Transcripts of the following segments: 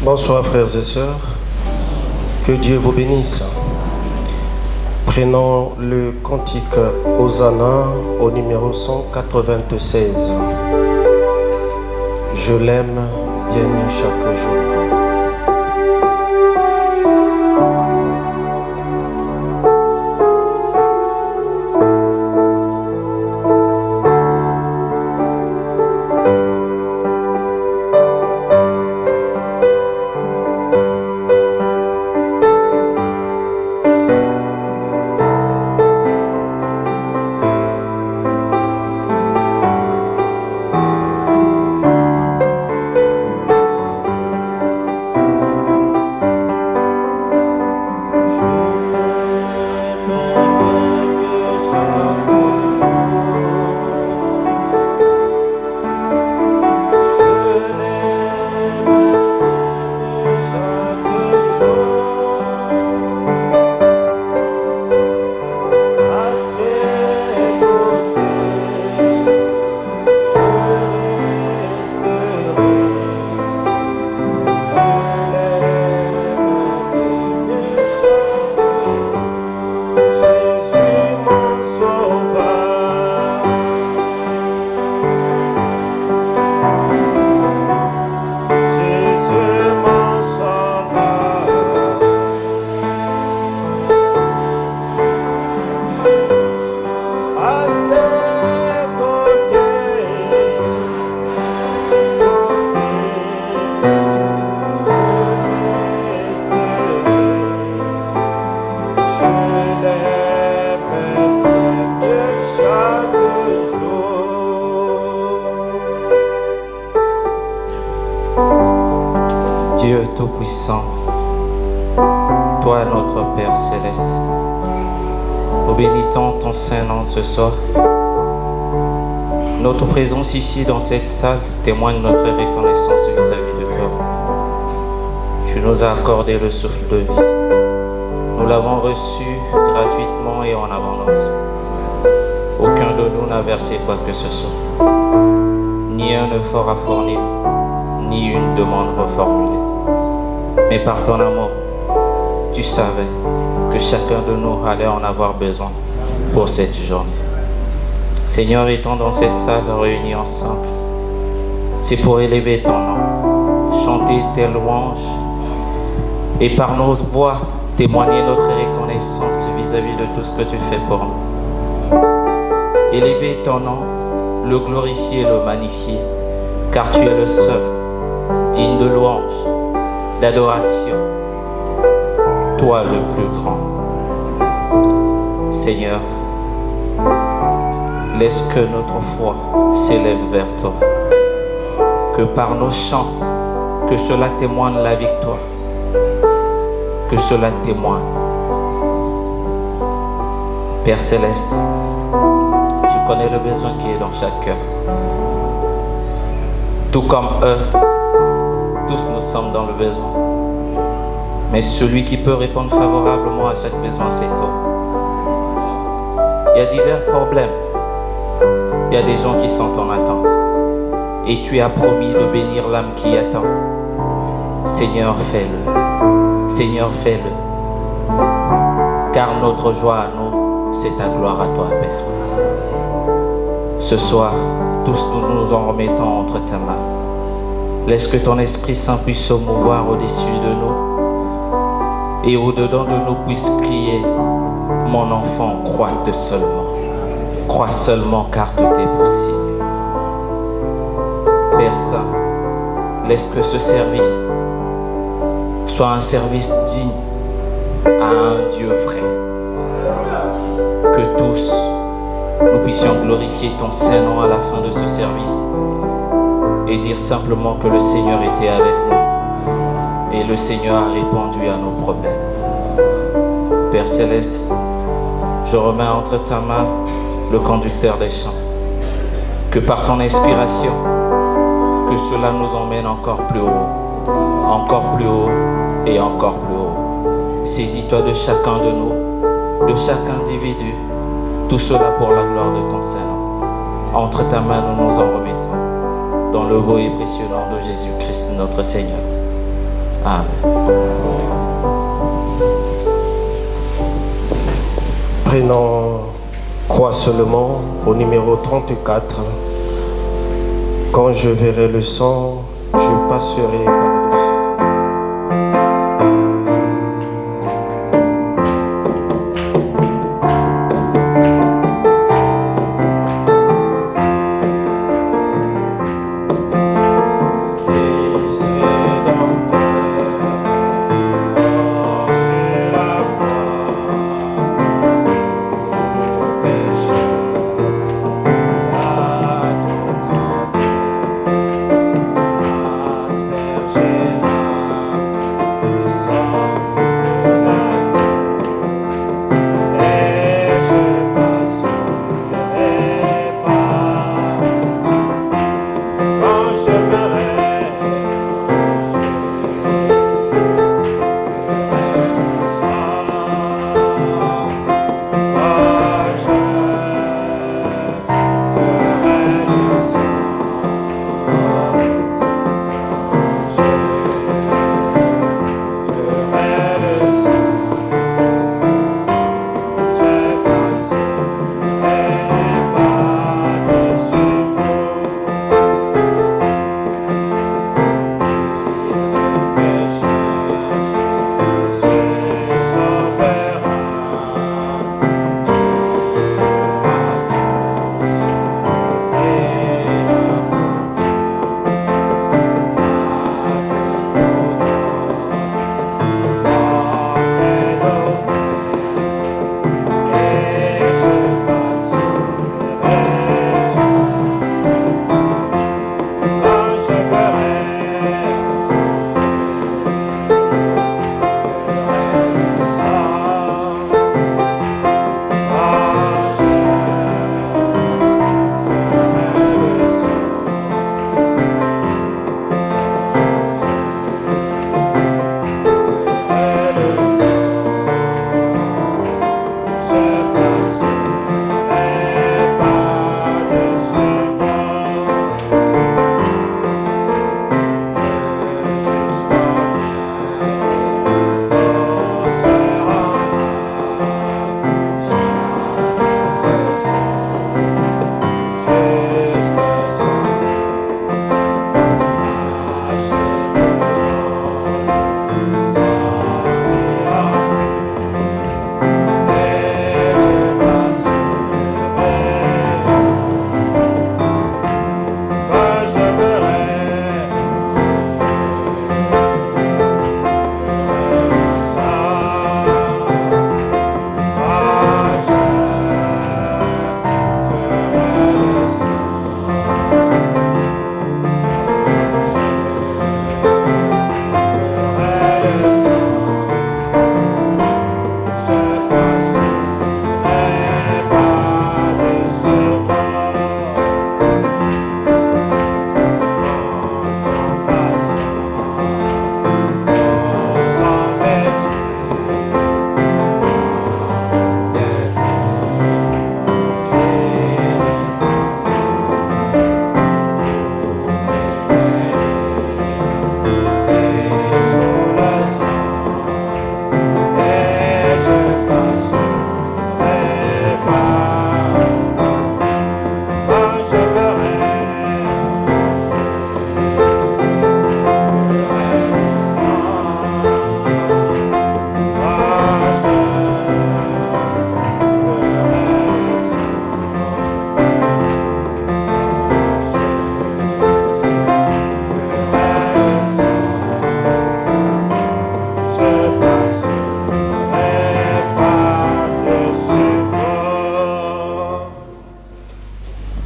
Bonsoir frères et sœurs, que Dieu vous bénisse. Prenons le cantique Hosanna au numéro 196. Je l'aime bien chaque jour. Dieu Tout-Puissant, toi notre Père Céleste, nous bénissons ton Saint-Nom ce soir. Notre présence ici dans cette salle témoigne notre reconnaissance vis-à-vis de toi. Tu nous as accordé le souffle de vie. Nous l'avons reçu gratuitement et en abondance. Aucun de nous n'a versé quoi que ce soit. Ni un effort à fournir, ni une demande reformulée. Mais par ton amour, tu savais que chacun de nous allait en avoir besoin pour cette journée. Seigneur, étant dans cette salle réunis ensemble, c'est pour élever ton nom, chanter tes louanges et par nos voix témoigner notre reconnaissance vis-à-vis de tout ce que tu fais pour nous. Élever ton nom, le glorifier, le magnifier, car tu es le seul, digne de louange, d'adoration, toi le plus grand. Seigneur, laisse que notre foi s'élève vers toi, que par nos chants, que cela témoigne la victoire, que cela témoigne. Père Céleste, tu connais le besoin qui est dans chaque cœur. Tout comme eux, tous nous sommes dans le besoin. Mais celui qui peut répondre favorablement à chaque besoin, c'est toi. Il y a divers problèmes. Il y a des gens qui sont en attente. Et tu as promis de bénir l'âme qui attend. Seigneur, fais-le. Seigneur, fais-le. Car notre joie à nous, c'est ta gloire à toi, Père. Ce soir, tous nous nous en remettons entre tes mains. Laisse que ton Esprit Saint puisse se mouvoir au-dessus de nous et au-dedans de nous puisse crier: mon enfant, crois seulement. Crois seulement car tout est possible. Père Saint, laisse que ce service soit un service digne à un Dieu vrai. Que tous nous puissions glorifier ton Saint-Nom à la fin de ce service et dire simplement que le Seigneur était avec nous et le Seigneur a répondu à nos problèmes. Père Céleste, je remets entre ta main le conducteur des chants. Que par ton inspiration, que cela nous emmène encore plus haut et encore plus haut. Saisis-toi de chacun de nous, de chaque individu, tout cela pour la gloire de ton Saint-Nom. Entre ta main, nous nous en remettons, dans le beau et précieux nom de Jésus-Christ, notre Seigneur. Amen. Prenons croix seulement au numéro 34. Quand je verrai le sang, je passerai par-dessus.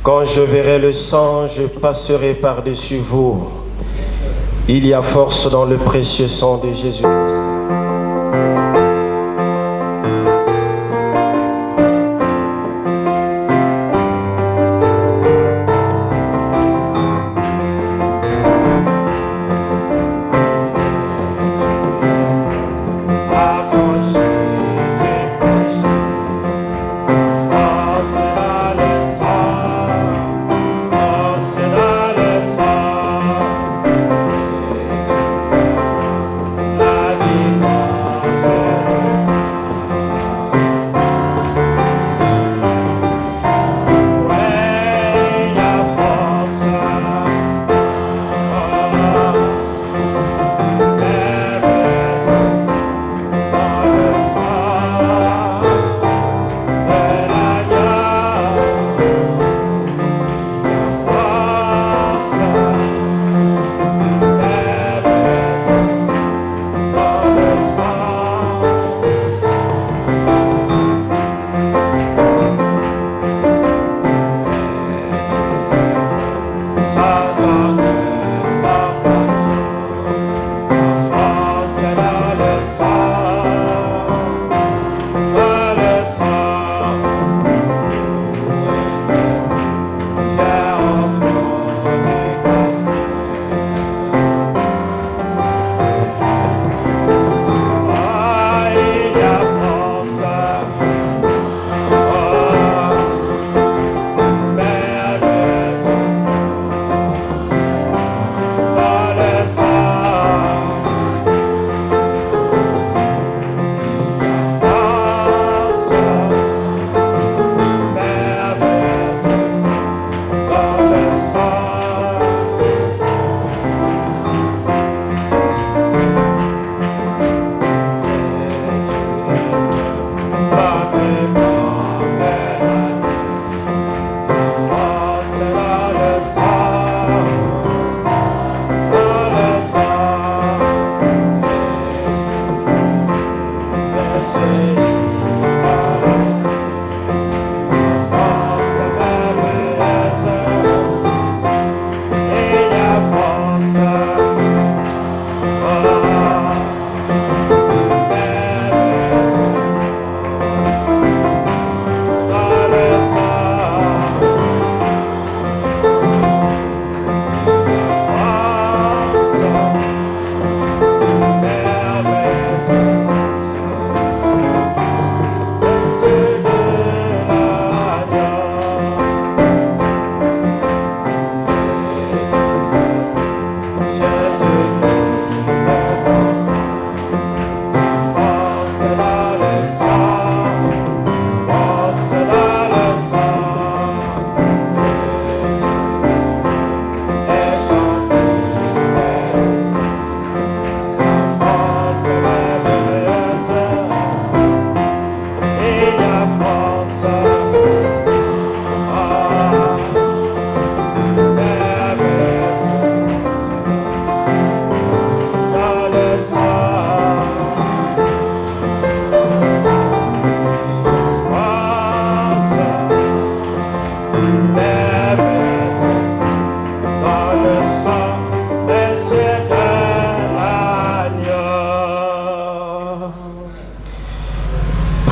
Quand je verrai le sang, je passerai par-dessus vous. Il y a force dans le précieux sang de Jésus-Christ.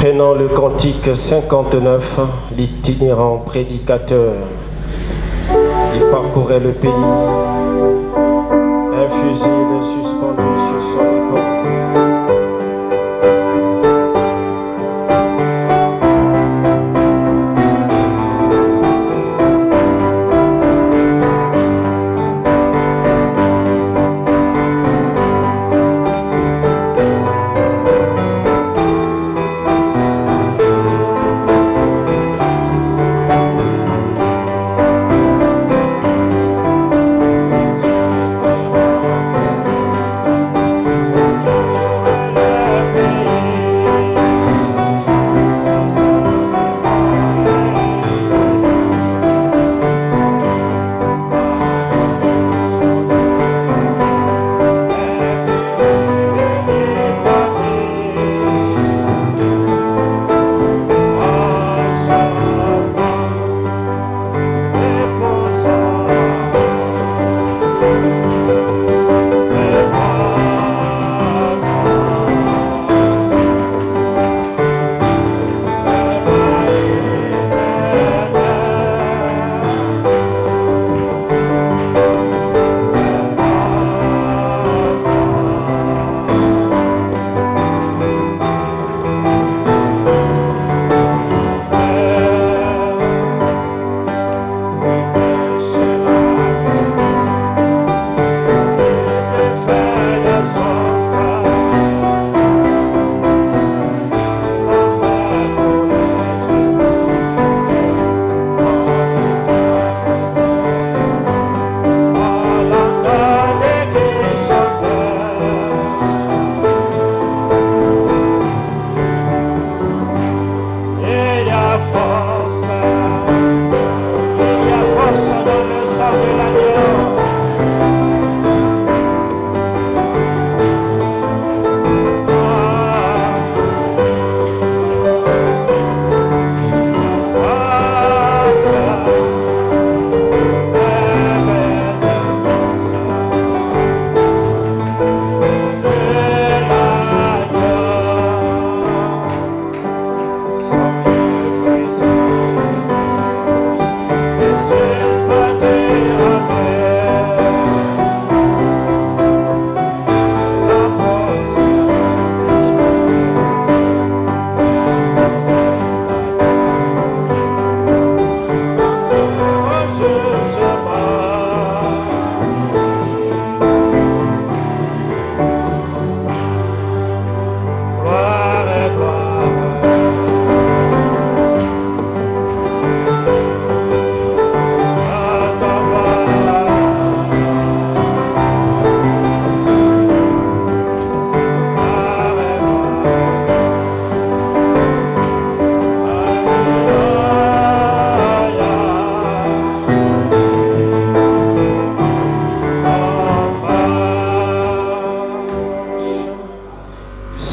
Prenons le cantique 59, l'itinérant prédicateur. Il parcourait le pays, un fusil suspendu sur son épaule.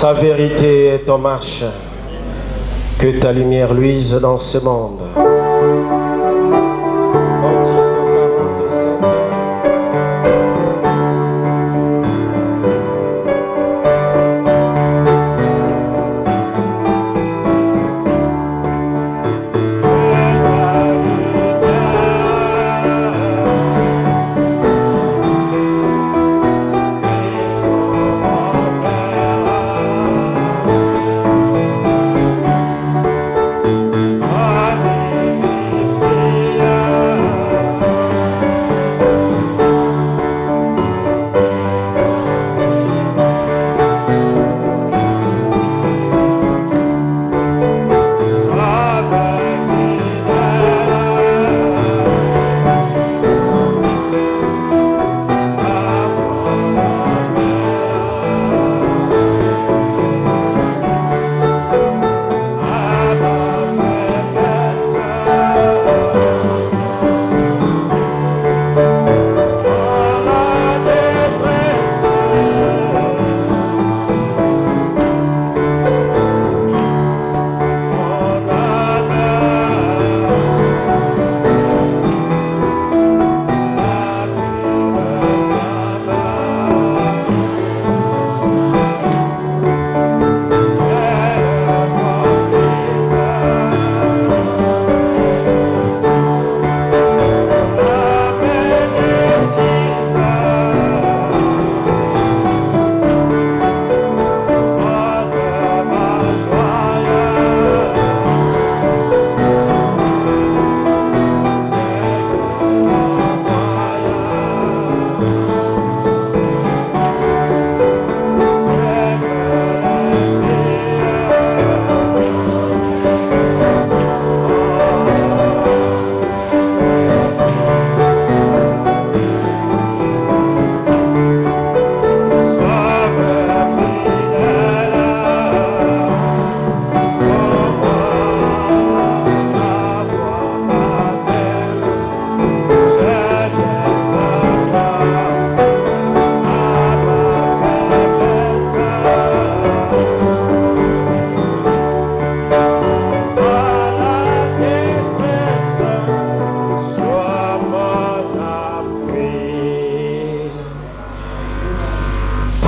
Sa vérité est en marche, que ta lumière luise dans ce monde. Amen.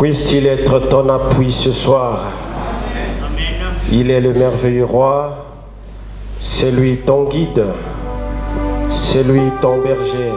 Puisse-t-il être ton appui ce soir. Il est le merveilleux roi, c'est lui ton guide, c'est lui ton berger.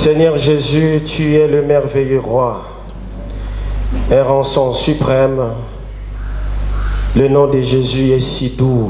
Seigneur Jésus, tu es le merveilleux roi, un rançon suprême. Le nom de Jésus est si doux.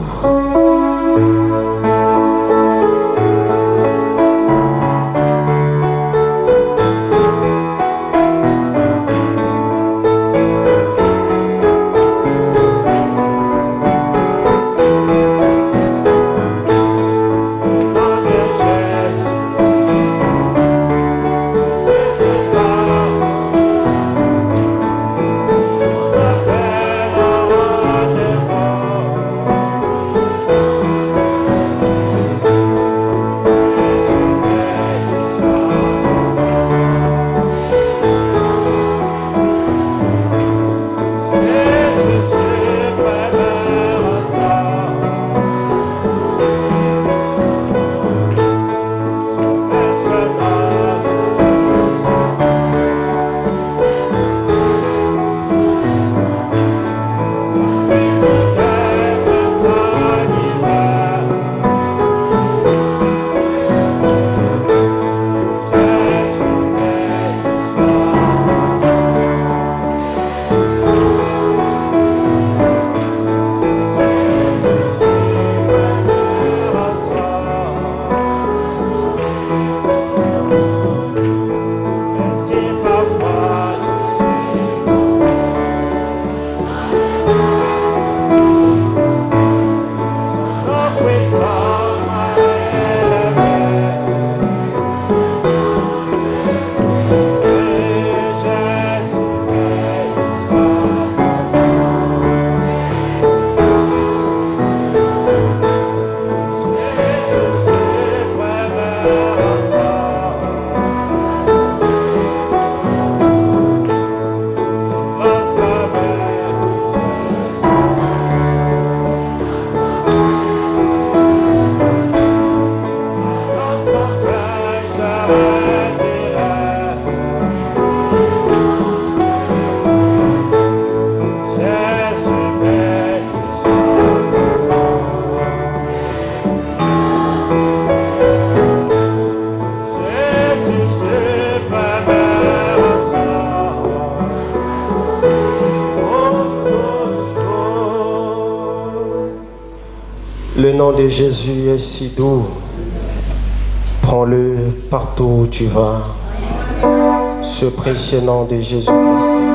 nom de Jésus est si doux. Prends-le partout où tu vas. Ce précieux nom de Jésus-Christ.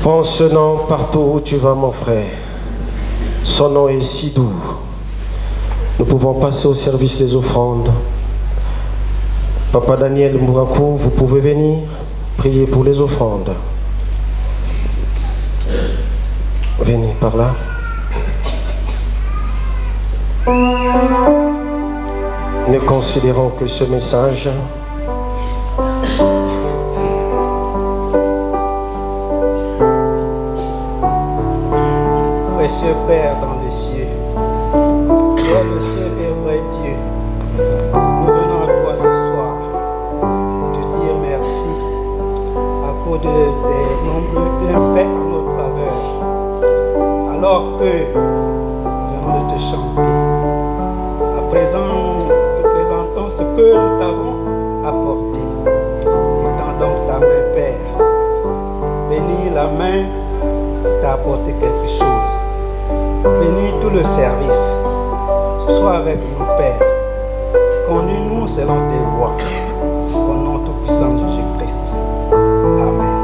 Prends ce nom partout où tu vas, mon frère. Son nom est si doux. Nous pouvons passer au service des offrandes. Papa Daniel Mourakou, vous pouvez venir prier pour les offrandes. Venez par là. Nous considérons que ce message Précieux Père dans les cieux, toi le seul et vrai Dieu, nous venons à toi ce soir te dire merci à cause des nombreux bienfaits en notre faveur. main t'a apporté quelque chose. Bénis tout le service. Sois avec nous, Père. Conduis-nous selon tes voies. Au nom tout-puissant de Jésus-Christ. Amen.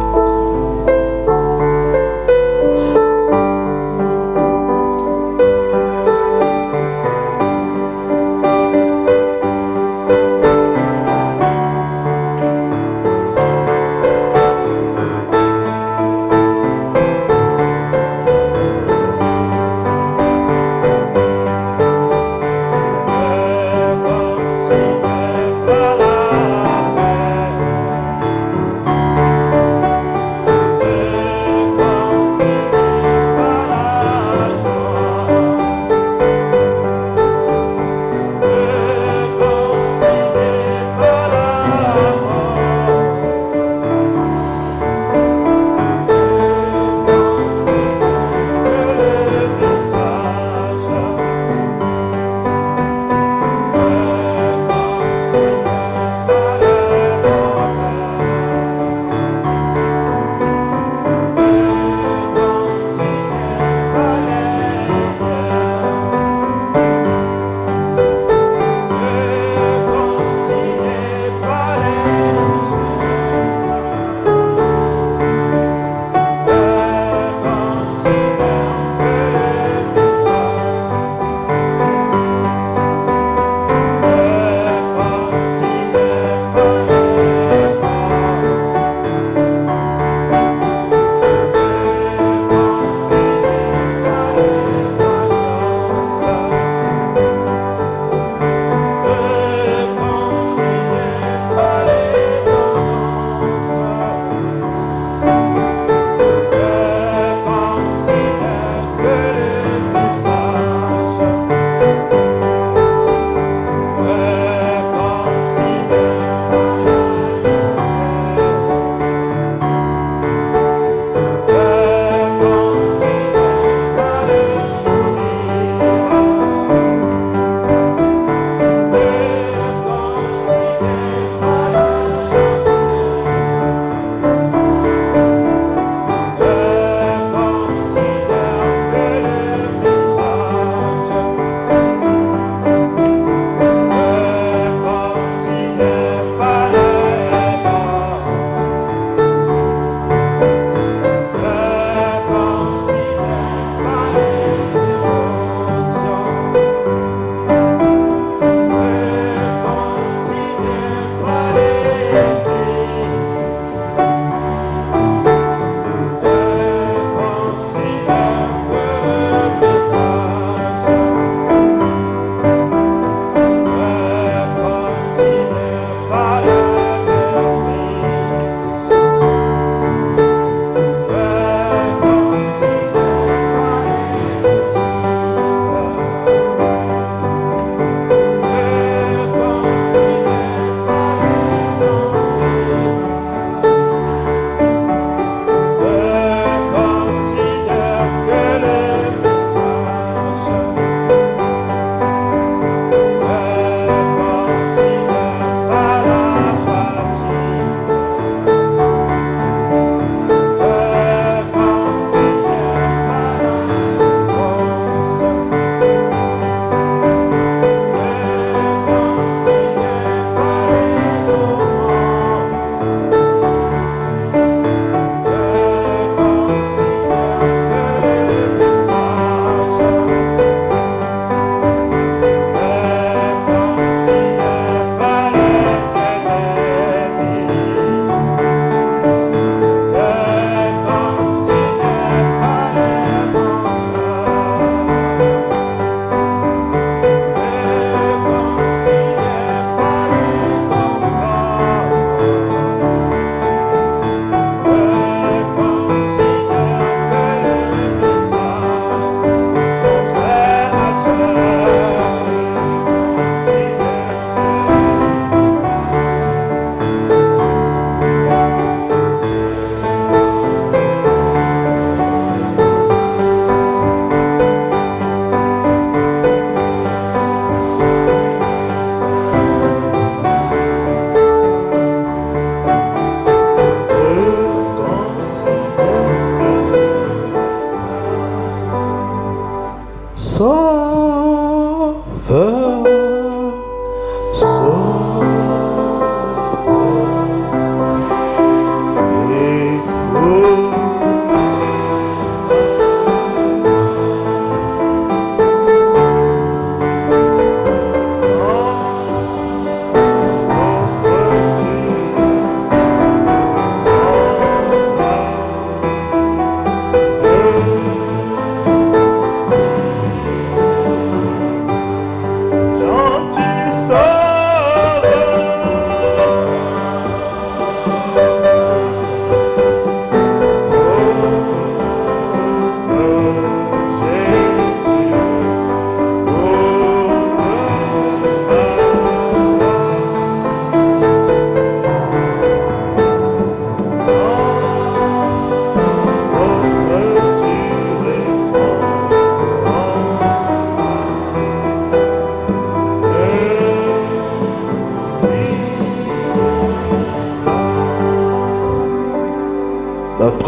Prépare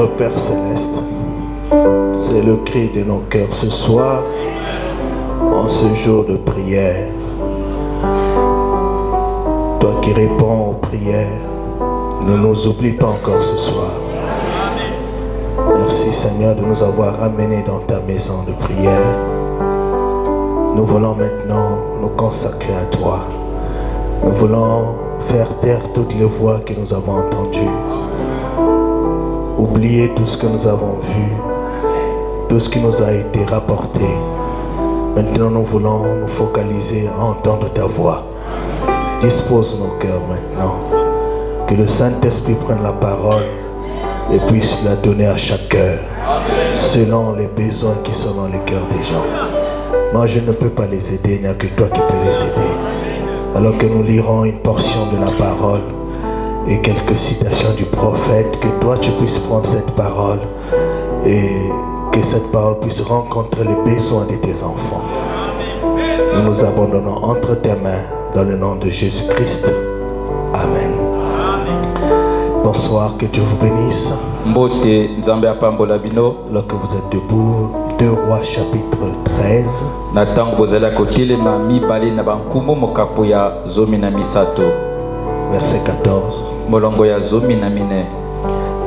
notre Père Céleste, c'est le cri de nos cœurs ce soir, en ce jour de prière. Toi qui réponds aux prières, ne nous oublie pas encore ce soir. Merci Seigneur de nous avoir ramenés dans ta maison de prière. Nous voulons maintenant nous consacrer à toi. Nous voulons faire taire toutes les voix que nous avons entendues. Oublier tout ce que nous avons vu, tout ce qui nous a été rapporté. Maintenant nous voulons nous focaliser à entendre ta voix. Dispose nos cœurs maintenant. Que le Saint-Esprit prenne la parole et puisse la donner à chaque cœur, selon les besoins qui sont dans les cœurs des gens. Moi je ne peux pas les aider, il n'y a que toi qui peux les aider. Alors que nous lirons une portion de la parole et quelques citations du prophète, que toi tu puisses prendre cette parole et que cette parole puisse rencontrer les besoins de tes enfants. Nous nous abandonnons entre tes mains dans le nom de Jésus-Christ. Amen. Bonsoir, que Dieu vous bénisse. Alors que vous êtes debout, 2 Rois chapitre 13. Verset 14.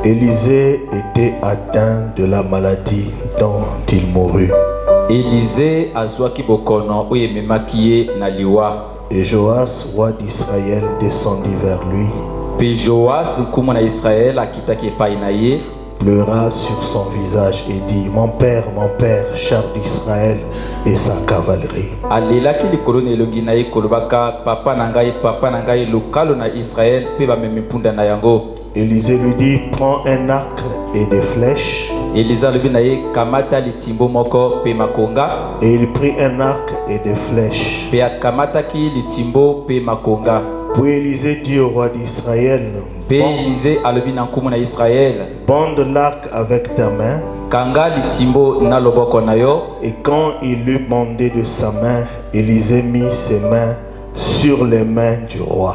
Élisée était atteint de la maladie dont il mourut. Et Joas, roi d'Israël, descendit vers lui, pleura sur son visage et dit: mon père, char d'Israël et sa cavalerie. Élisée lui dit: prends un arc et des flèches. Et il prit un arc et des flèches. Puis Élisée dit au roi d'Israël: bande l'arc avec ta main. Et quand il eut bandé de sa main, Élisée mit ses mains sur les mains du roi.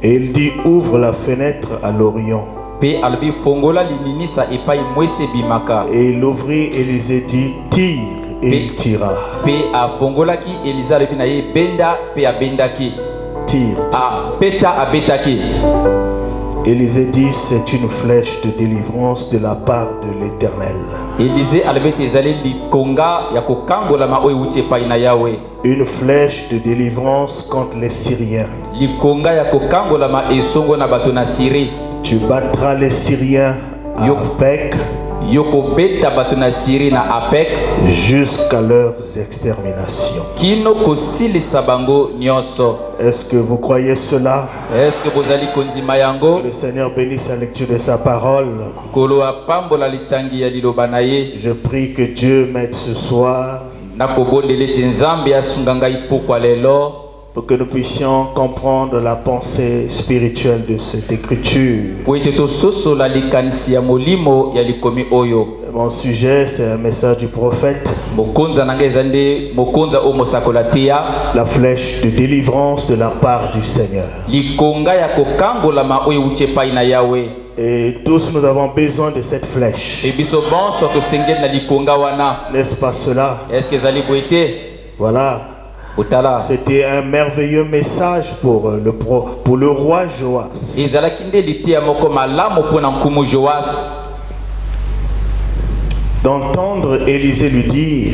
Et il dit: ouvre la fenêtre à l'Orient. Et il ouvrit, Élisée dit: tire. Et il tira. Tire. Élisée dit: c'est une flèche de délivrance de la part de l'Éternel. Une flèche de délivrance contre les Syriens. Tu battras les Syriens à Apec jusqu'à leurs exterminations. Est-ce que vous croyez cela? Que le Seigneur bénisse la lecture de sa parole. Je prie que Dieu m'aide ce soir pour que nous puissions comprendre la pensée spirituelle de cette écriture. Mon sujet, c'est un message du prophète. La flèche de délivrance de la part du Seigneur. Et tous nous avons besoin de cette flèche. N'est-ce pas cela? Voilà. C'était un merveilleux message pour le roi Joas. D'entendre Élisée lui dire: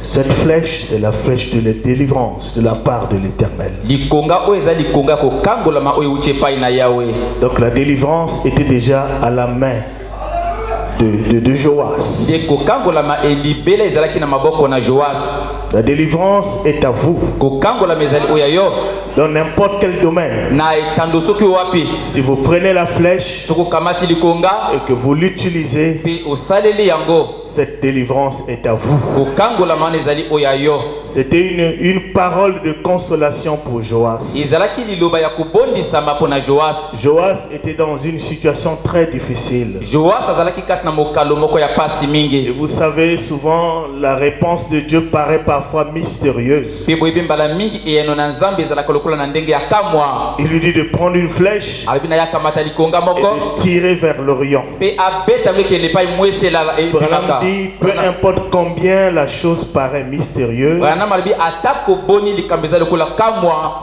cette flèche, c'est la flèche de la délivrance de la part de l'Éternel. Donc la délivrance était déjà à la main de Joas. La délivrance est à vous. Dans n'importe quel domaine. Si vous prenez la flèche et que vous l'utilisez, cette délivrance est à vous. C'était une parole de consolation pour Joas. Joas était dans une situation très difficile. Et vous savez, souvent la réponse de Dieu paraît par parfois mystérieuse. Il lui dit de prendre une flèche et de tirer vers l'Orient. Branham dit, peu importe combien la chose paraît mystérieuse,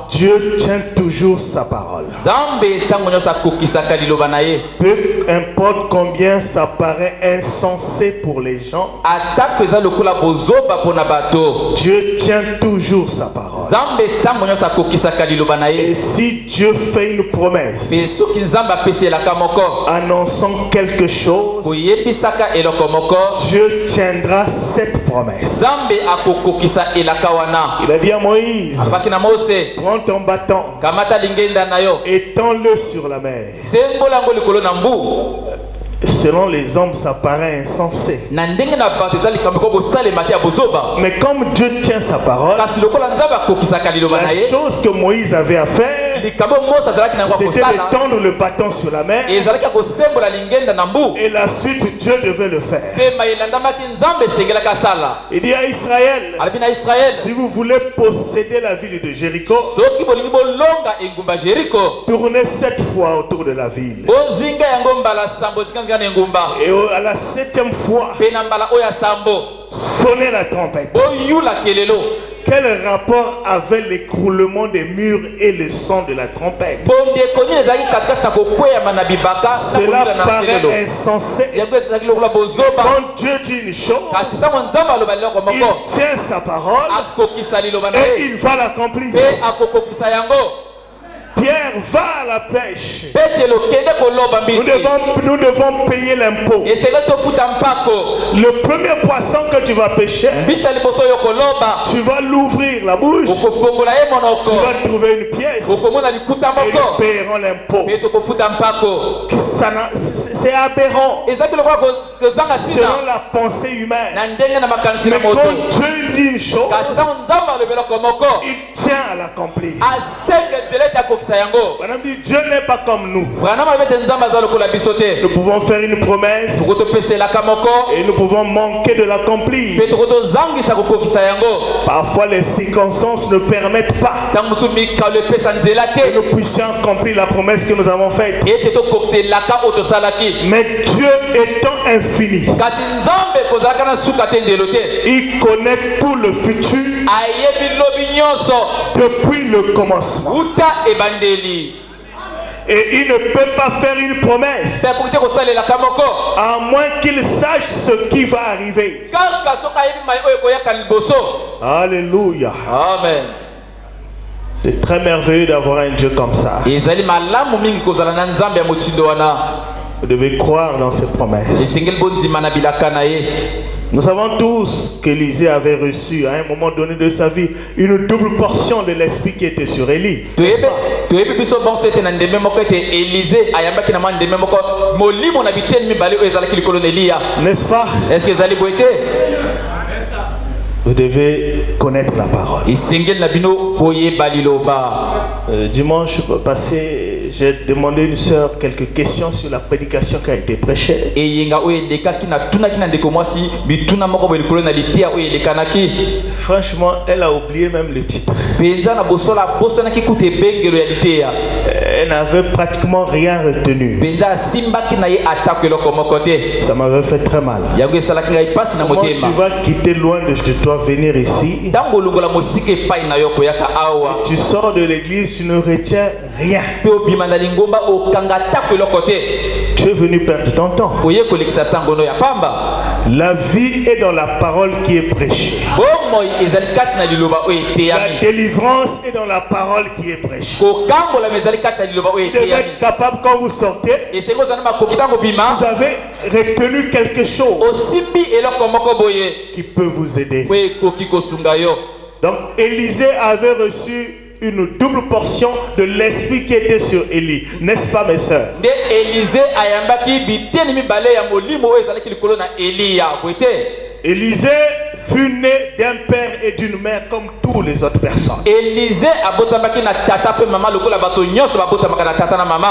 Dieu tient toujours sa parole. Peu importe combien ça paraît insensé pour les gens, Dieu tient toujours sa parole. Et si Dieu fait une promesse annonçant quelque chose, Dieu tiendra cette promesse. Il a dit à Moïse, prends ton bâton, étends-le sur la mer. Selon les hommes, ça paraît insensé. Mais comme Dieu tient sa parole, la chose que Moïse avait à faire, c'était d'étendre le bâton sur la mer. Et la suite, Dieu devait le faire. Il dit à Israël, si vous voulez posséder la ville de Jéricho, tournez 7 fois autour de la ville. Et à la 7e fois, sonnez la trompette. Quel rapport avait l'écroulement des murs et le son de la trompette? Cela paraît insensé. Quand Dieu dit une chose, il tient sa parole et il va l'accomplir. Pierre, va à la pêche. Nous devons payer l'impôt. Le premier poisson que tu vas pêcher, tu vas l'ouvrir la bouche, tu vas trouver une pièce et nous paierons l'impôt. C'est aberrant selon la pensée humaine. Mais quand Dieu dit une chose, il tient à l'accomplir. Dieu n'est pas comme nous. Nous pouvons faire une promesse et nous pouvons manquer de l'accomplir. Parfois les circonstances ne permettent pas que nous puissions accomplir la promesse que nous avons faite. Mais Dieu étant infini, il connaît tout le futur depuis le commencement. Et il ne peut pas faire une promesse à moins qu'il sache ce qui va arriver. Alléluia. Amen. C'est très merveilleux d'avoir un Dieu comme ça. Vous devez croire dans ses promesses. Nous savons tous qu'Élisée avait reçu à un moment donné de sa vie une double portion de l'esprit qui était sur Élie. N'est-ce pas? Vous devez connaître la parole. Dimanche passé, j'ai demandé à une sœur quelques questions sur la prédication qui a été prêchée. Franchement, elle a oublié même le titre. Elle n'avait pratiquement rien retenu. Ça m'avait fait très mal. Comment tu vas quitter loin de chez toi, venir ici, tu sors de l'église, tu ne retiens rien. Tu es venu perdre ton temps. La vie est dans la parole qui est prêchée. La délivrance est dans la parole qui est prêchée. Vous devez être capable quand vous sortez. Vous avez retenu quelque chose qui peut vous aider. Donc Élisée avait reçu une double portion de l'esprit qui était sur Élie. N'est-ce pas, mes sœurs? Élisée fut né d'un père et d'une mère comme tous les autres personnes. Élisée abotamaki na tata pe maman lokola bato nyonso babotamaka na tata na maman.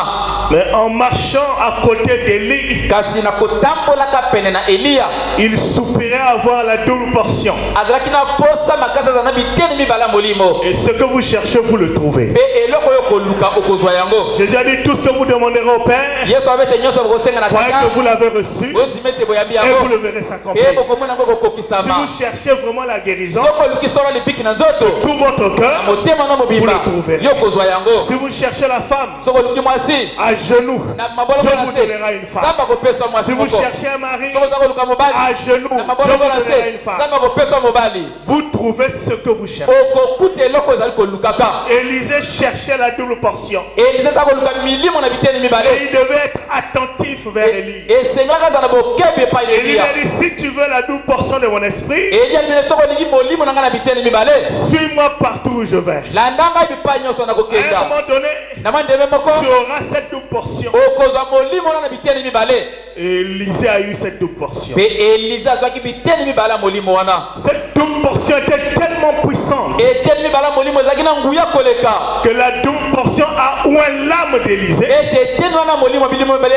Mais en marchant à côté d'Élie, kasi na kotambolaka pene na Eliya, il soupirait avoir la double portion. azalaki na posa makasa za na biteni mibala molimo. Et ce que vous cherchez, vous le trouvez. Pe eloko yo koluka okozwa yango. Jésus a dit tout ce que vous demanderez au Père, Yesu abete nyonso bokosenga na croyez tata. que vous l'avez reçu Ondimete boyabi et vous yango. le verrez s'accomplir. Pe bokomona ngo Si kokokisama. vous cherchez vraiment la guérison, Soko luki solo libiki na nzoto. tout votre cœur, Motema na vous mobimba. le trouverez. Yo kozwa yango. Si vous cherchez la femme, Soko luki mwasi. à genoux, Na mabolo je na vous se. donnerai une femme. Samba kopesa Si mwasi vous moko. cherchez un mari, Soko zako luka mobali. à genoux, Na je mabolo vous na donnerai une se. femme. Samba kopesa mobali. Vous trouvez ce que vous cherchez. Okokuta eloko zali kolukaka. Élisée cherchait la double portion. Elize zako luka milimo na biteni Et mibale. il devait être attentif vers Élie. Et sengaka za na bokebi pa Et il Eliya. a dit, si tu veux la double portion de mon esprit, Eliya bile soko lingi molimo na ngana biteni mibale. suis-moi partout où je vais. Landanga bipa nyonso na À un kokenda. moment donné, Na mandeme moko. tu auras cette double portion. Okozwa molimo na biteni mibale. Et Élisée a eu cette double portion. Pe Elize azwaki biteni mibale molimo wana. Cette double portion était tellement puissante Eteni mibale molimo ezalaki na nguya koleka. que la double portion a oint l'âme d'Élisée. Ete eteni wana molimo bilimo mibale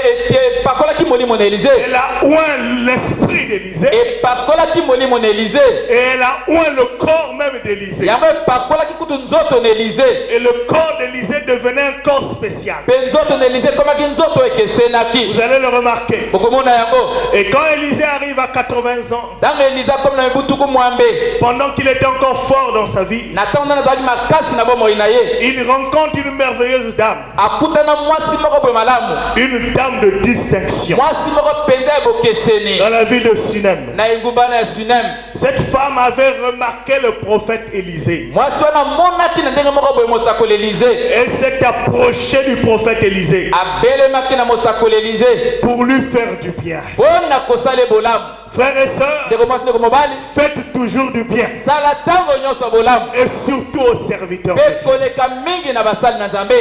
epakolaki molimo na Elize. Elle a oint l'esprit d'Élisée. Epakolaki molimo na Elize. Et elle a oint le corps même d'Élisée. Yango epakolaki kutu nzoto na Elize. Et le corps d'Élisée devenait un corps spécial. Pe nzoto na Elize ekomaki nzoto ekesenaki. Vous allez le remarquer. Bokomona yango. Et quand Élisée arrive à 80 ans, Ntango Elize akomi na mibutuku mwambe. pendant qu'il était encore fort dans sa vie, Na ntango nano azalaki makasi na bomoi na ye. il rencontre une merveilleuse dame. Akutana mwasi moko boye malamu. Une dame de distinction Mwasi moko mpenza ya bokeseni. dans la ville de Sunem. Na engumba ya Sunem. Cette femme avait remarqué le prophète Élisée. Mwasi wana monaki na ndenge moko boye mosakoli Elize. Elle s'est approchée du prophète Élisée Abelemaki na mosakoli Elize. pour lui faire du bien. Mpona kosala bolamu. Frères et sœurs, Ndeko mwasi ndeko mobali. faites toujours du bien. Sala ntango nyonso bolamu. Et surtout aux serviteurs. Pe koleka mingi na basali na Nzambe.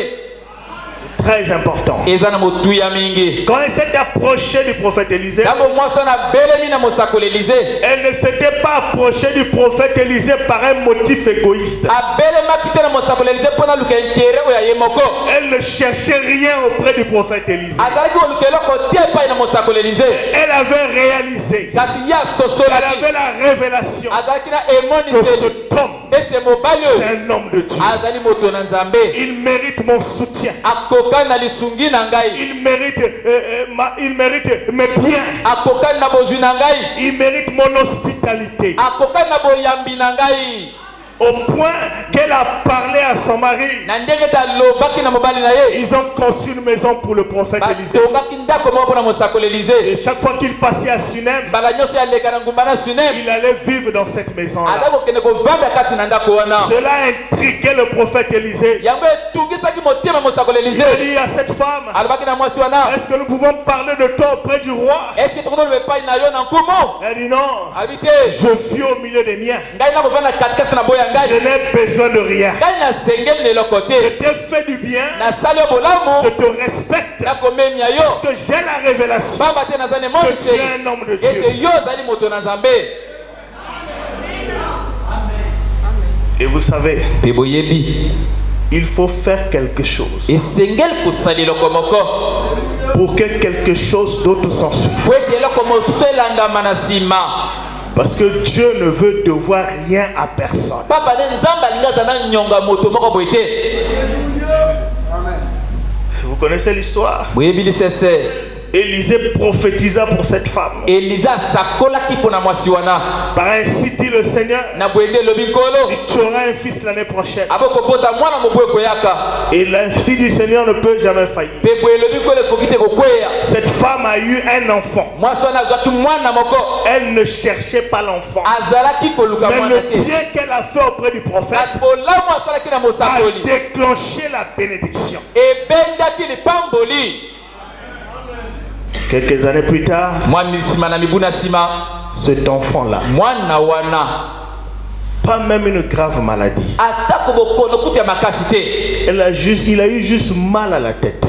Très important. Eza na motuya mingi. Quand elle s'est approchée du prophète Élisée, Ntango mwasi wana abelemi na mosakoli Elize. elle ne s'était pas approchée du prophète Élisée par un motif égoïste. Abelemaki te na mosakoli Elize mpona luka intere oyo ya ye moko. Elle ne cherchait rien auprès du prophète Élisée. Azalaki koluka eloko te epai na mosakoli Elize. Elle avait réalisé, Kasi ye elle asosolaki. avait la révélation Azalaki na que emoniseli cet homme, ete mobali c'est oyo un homme de Dieu. azali moto na Nzambe. Il mérite mon soutien. Akokani na lisungi na ngai. Il mérite mes biens. Akokani na bozwi na ngai. Il mérite mon hospitalité. Akokani na boyambi na ngai. Au point qu'elle a parlé à son mari. Na ndenge ete alobaki na mobali na ye. Ils ont construit une maison pour le prophète Élisée. Batongaki ndako moko mpona mosakoli Elize. Et chaque fois qu'il passait à Sunem, Mbala nyonso aleka na ngumba na Sunem. il allait vivre dans cette maison-là. Aza kokende kovanda kati na ndako wana. Cela a intrigué le prophète Élisée. Yango etungisaki motema mosakoli Il Elize. a dit à cette femme, Alobaki na mwasi wana. est-ce que nous pouvons parler de toi auprès du roi? Eke tokona loba epai na yo na nkumu. Elle dit non, Abi te. je vis au milieu des miens. Ngai nakovanda katikati na boya Je ngai. n'ai besoin de rien. Ngai nasengeli na eloko Je te. t'ai fait du bien, Nasali yo je bolamu. te respecte Nakomemia yo. parce que j'ai la révélation Baba te nazali que tu emoniseli. es un homme de Ete Dieu. yo ozali moto na Nzambe. Et vous savez, Pe boyebi. il faut faire quelque chose Esengeli kosala eloko moko. pour que quelque chose d'autre s'ensuive. Po ete eloko mosusu elandama na nsima. Parce que Dieu ne veut devoir rien à personne. Papa ne Nzambe alingi aza na nyonga moto moko boye te. Vous connaissez l'histoire? Boyebi lisese. Élisée prophétisa pour cette femme. Elize asakolaki mpona mwasi wana. Par ainsi dit le Seigneur, Na boye nde elobi nkolo. tu auras un fils l'année prochaine. Abokobota mwana moboye koyaka. Et la fille du Seigneur ne peut jamais faillir. Pe boye elobi nkolo ekoki te kokweya. Cette femme a eu un enfant. Mwasi wana azwaki mwana moko. Elle ne cherchait pas l'enfant. Azalaki koluka Mais mwana le te. bien qu'elle a fait auprès du prophète Kasi bolamu asalaki na a mosakoli. déclenché la bénédiction. Ebendaki lipamboli. Quelques années plus tard, Mwa nsima na mibu na nsima. cet enfant-là Mwana wana Pas même une grave maladie. Il a eu juste mal à la tête.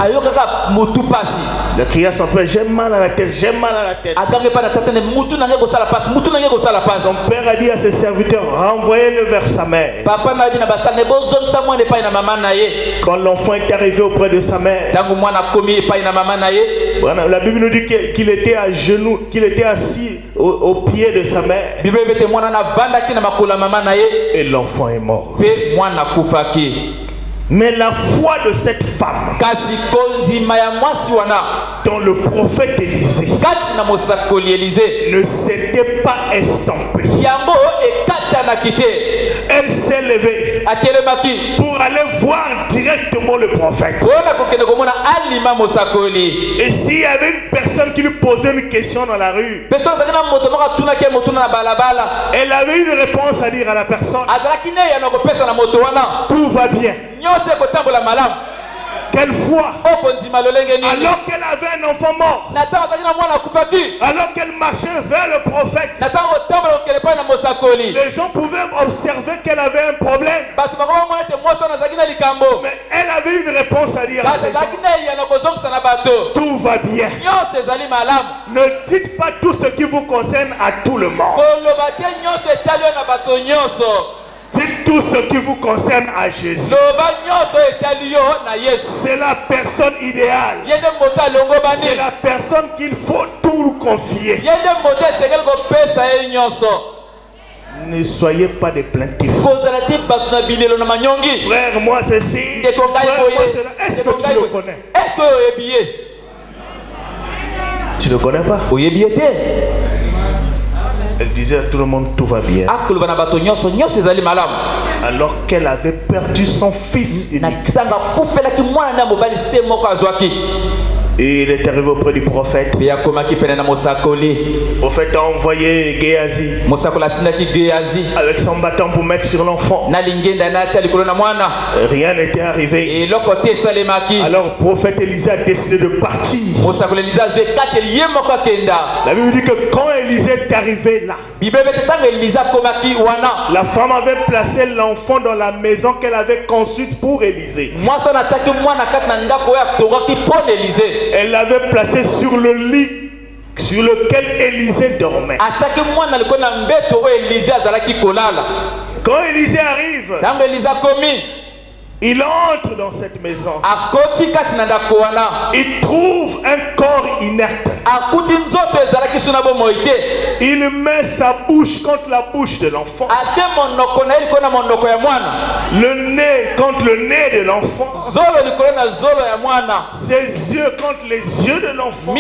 Il a crié à son père, j'ai mal à la tête, j'ai mal à la tête. Son père a dit à ses serviteurs, renvoyez-le vers sa mère. Quand l'enfant est arrivé auprès de sa mère, la Bible nous dit qu'il était à genoux, qu'il était assis au pied de sa mère. Et l'enfant est mort. Mais la foi de cette femme, dont le prophète Élisée ne s'était pas estampé, elle s'est levée pour aller voir directement le prophète. Et s'il y avait une personne qui lui posait une question dans la rue, elle avait une réponse à dire à la personne. Tout va bien. Quelle foi! Alors qu'elle avait un enfant mort, alors qu'elle marchait vers le prophète, les gens pouvaient observer qu'elle avait un problème. Mais elle avait une réponse à dire à ces gens. Tout va bien. Ne dites pas tout ce qui vous concerne à tout le monde. Dites tout ce qui vous concerne à Jésus. C'est la personne idéale. C'est la personne qu'il faut tout confier. Ne soyez pas des plaintifs. Frère, moi ceci. Frère, moi cela. Est-ce que tu le connais? Tu ne connais pas? Elle disait à tout le monde, tout va bien. Alors qu'elle avait perdu son fils unique. Et il est arrivé auprès du prophète. Le prophète a envoyé Géasi avec son bâton pour mettre sur l'enfant. Rien n'était arrivé. Alors le prophète Élisée a décidé de partir. La Bible dit que quand Élisée est arrivé là, la femme avait placé l'enfant dans la maison qu'elle avait construite pour Élisée. Elle l'avait placé sur le lit sur lequel Élisée dormait. Quand Élisée arrive, il entre dans cette maison. Il trouve un corps inerte. Il met sa bouche contre la bouche de l'enfant. Le nez contre le nez de l'enfant. Ses yeux contre les yeux de l'enfant.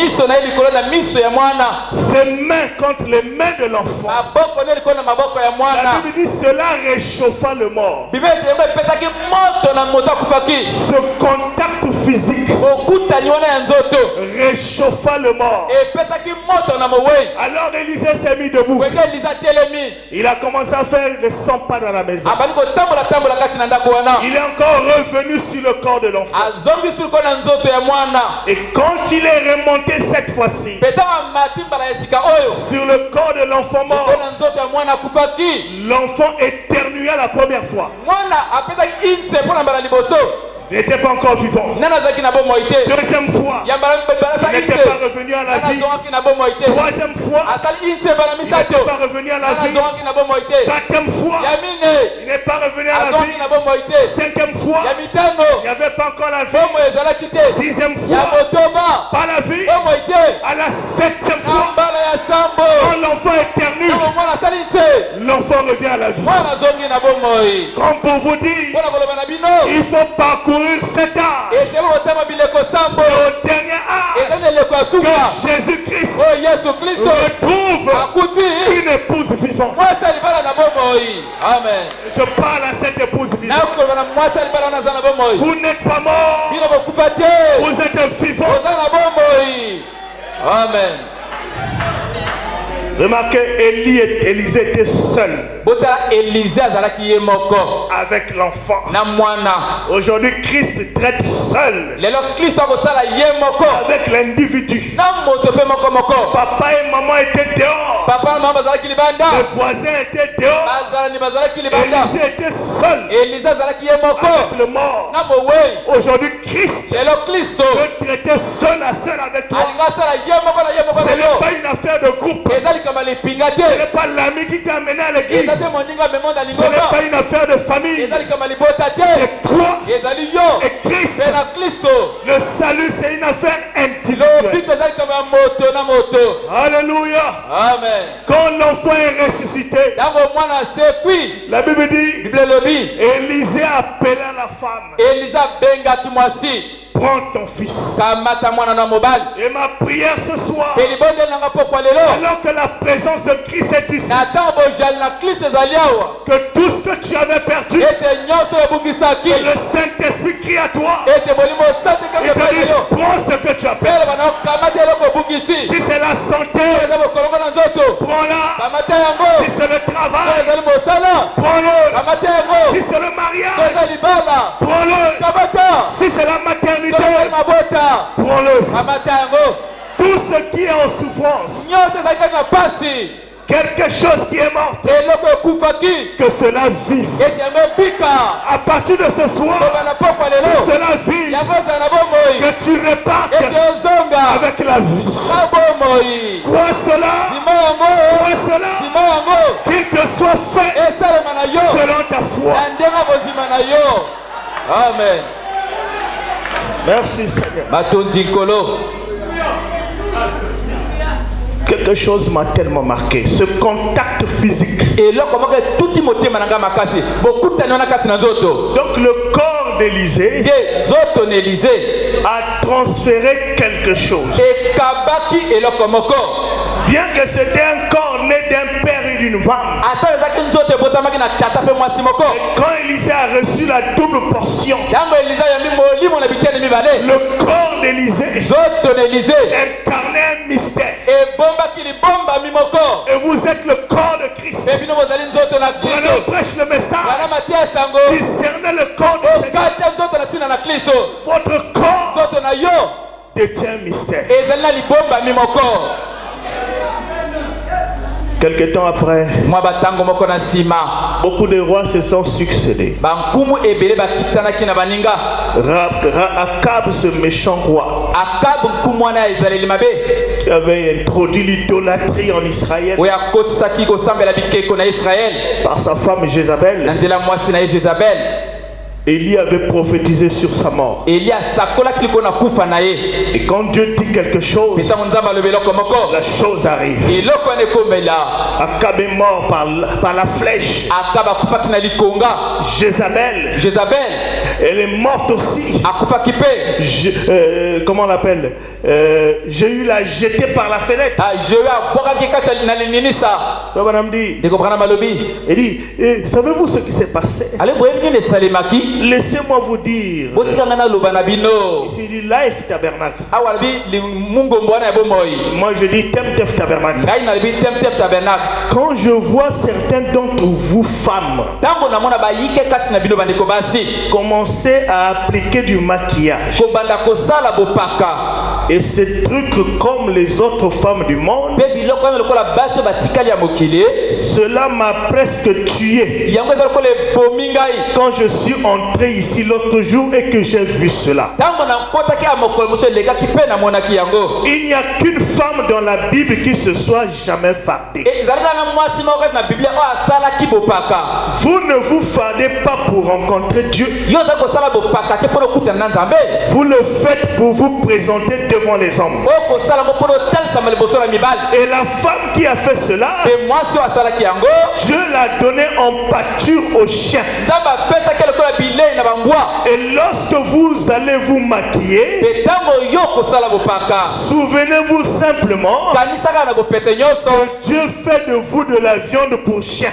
Ses mains contre les mains de l'enfant. La Bible dit cela réchauffa le mort. Ce contact physique réchauffa le mort. Alors Élisée s'est mis debout. Il a commencé à faire les 100 pas dans la maison. Il est encore revenu sur le corps de l'enfant. Et quand il est remonté cette fois-ci sur le corps de l'enfant mort, l'enfant éternua la première fois. Il n'était pas encore vivant. Deuxième fois, il n'était pas revenu à la vie. Troisième fois, il n'était pas revenu à la vie. Quatrième fois, il n'est pas revenu à la vie. Cinquième fois, il n'y avait pas encore la vie. Sixième fois, pas la vie. À la septième fois, quand l'enfant éternue, l'enfant revient à la vie. Comme pour vous dire, il faut parcourir cet âge. C'est au dernier âge que Jésus-Christ retrouve une épouse vivante. Amen. Je parle à cette épouse vivante. Vous n'êtes pas mort. Vous êtes vivant. Amen. Remarquez, Élisée était seul avec l'enfant. Aujourd'hui, Christ traite seul avec l'individu. Papa et maman étaient dehors. Les voisins étaient dehors. Élisée était seul avec le mort. Aujourd'hui, Christ peut traiter seul à seul avec toi. Ce n'est pas une affaire de groupe. Ce n'est pas l'ami qui t'a amené à l'église. Ce n'est pas une affaire de famille. C'est toi et Christ. Le salut, c'est une affaire individuelle. Alléluia. Amen. Quand l'enfant est ressuscité, la Bible dit, Élisée appela la femme. Prends ton fils. Et ma prière ce soir, alors que la présence de Christ est ici, que tout ce que tu avais perdu, que le Saint-Esprit crie à toi et te dit, prends ce que tu as perdu. Si c'est la santé, prends-la. Si c'est le travail, prends-le. Si c'est le mariage, prends-le. Si c'est la maternité, prends-le. Tout ce qui est en souffrance, quelque chose qui est mort, que cela vive. À partir de ce soir, que cela vive, que tu repartes avec la vie. Crois cela, qu'il te soit fait selon ta foi. Amen. Merci Seigneur. Quelque chose m'a tellement marqué, ce contact physique. Donc le corps d'Élisée a transféré quelque chose. Bien que c'était un corps né d'un père et d'une femme, quand Élisée a reçu la double portion, le corps d'Élisée incarnait un mystère. Et vous êtes le corps de Christ. Prenez au prêche le message. Discernez le corps de Seigneur. Votre corps détient un mystère. Quelque temps après, beaucoup de rois se sont succédés. Akab, ce méchant roi, qui avait introduit l'idolâtrie en Israël par sa femme Jézabel. Élie avait prophétisé sur sa mort. Et quand Dieu dit quelque chose, la chose arrive. Akab est mort par la flèche. Jézabel, elle est morte aussi. Comment on l'appelle? J'ai eu la jeter par la fenêtre. Il dit, savez-vous ce qui s'est passé? Laissez-moi vous dire. Ici, il dit Life Tabernacle. Moi, je dis Temtef Tabernacle. Quand je vois certains d'entre vous, femmes, commencer à appliquer du maquillage et ces trucs comme les autres femmes du monde, cela m'a presque tué. Quand je suis entré ici l'autre jour et que j'ai vu cela, il n'y a qu'une femme dans la Bible qui se soit jamais fardée. Vous ne vous fardez pas pour rencontrer Dieu. Vous le faites pour vous présenter devant les hommes. Et la femme qui a fait cela, Dieu l'a donné en pâture aux chiens. Et lorsque vous allez vous maquiller, souvenez-vous simplement que Dieu fait de vous de la viande pour chien.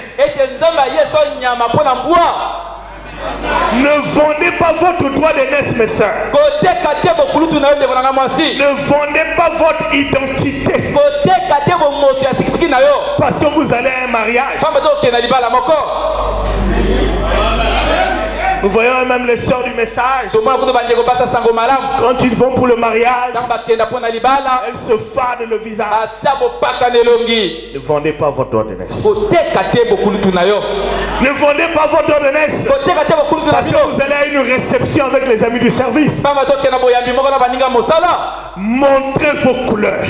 Ne vendez pas votre droit d'aînesse, mes soeurs. Ne vendez pas votre identité parce que vous allez à un mariage. Nous voyons même les sœurs du message. Quand ils vont pour le mariage, elles se fardent le visage. Ne vendez pas votre ordonnance. Ne vendez pas votre ordonnance. Parce que vous allez à une réception avec les amis du service. Montrez vos couleurs.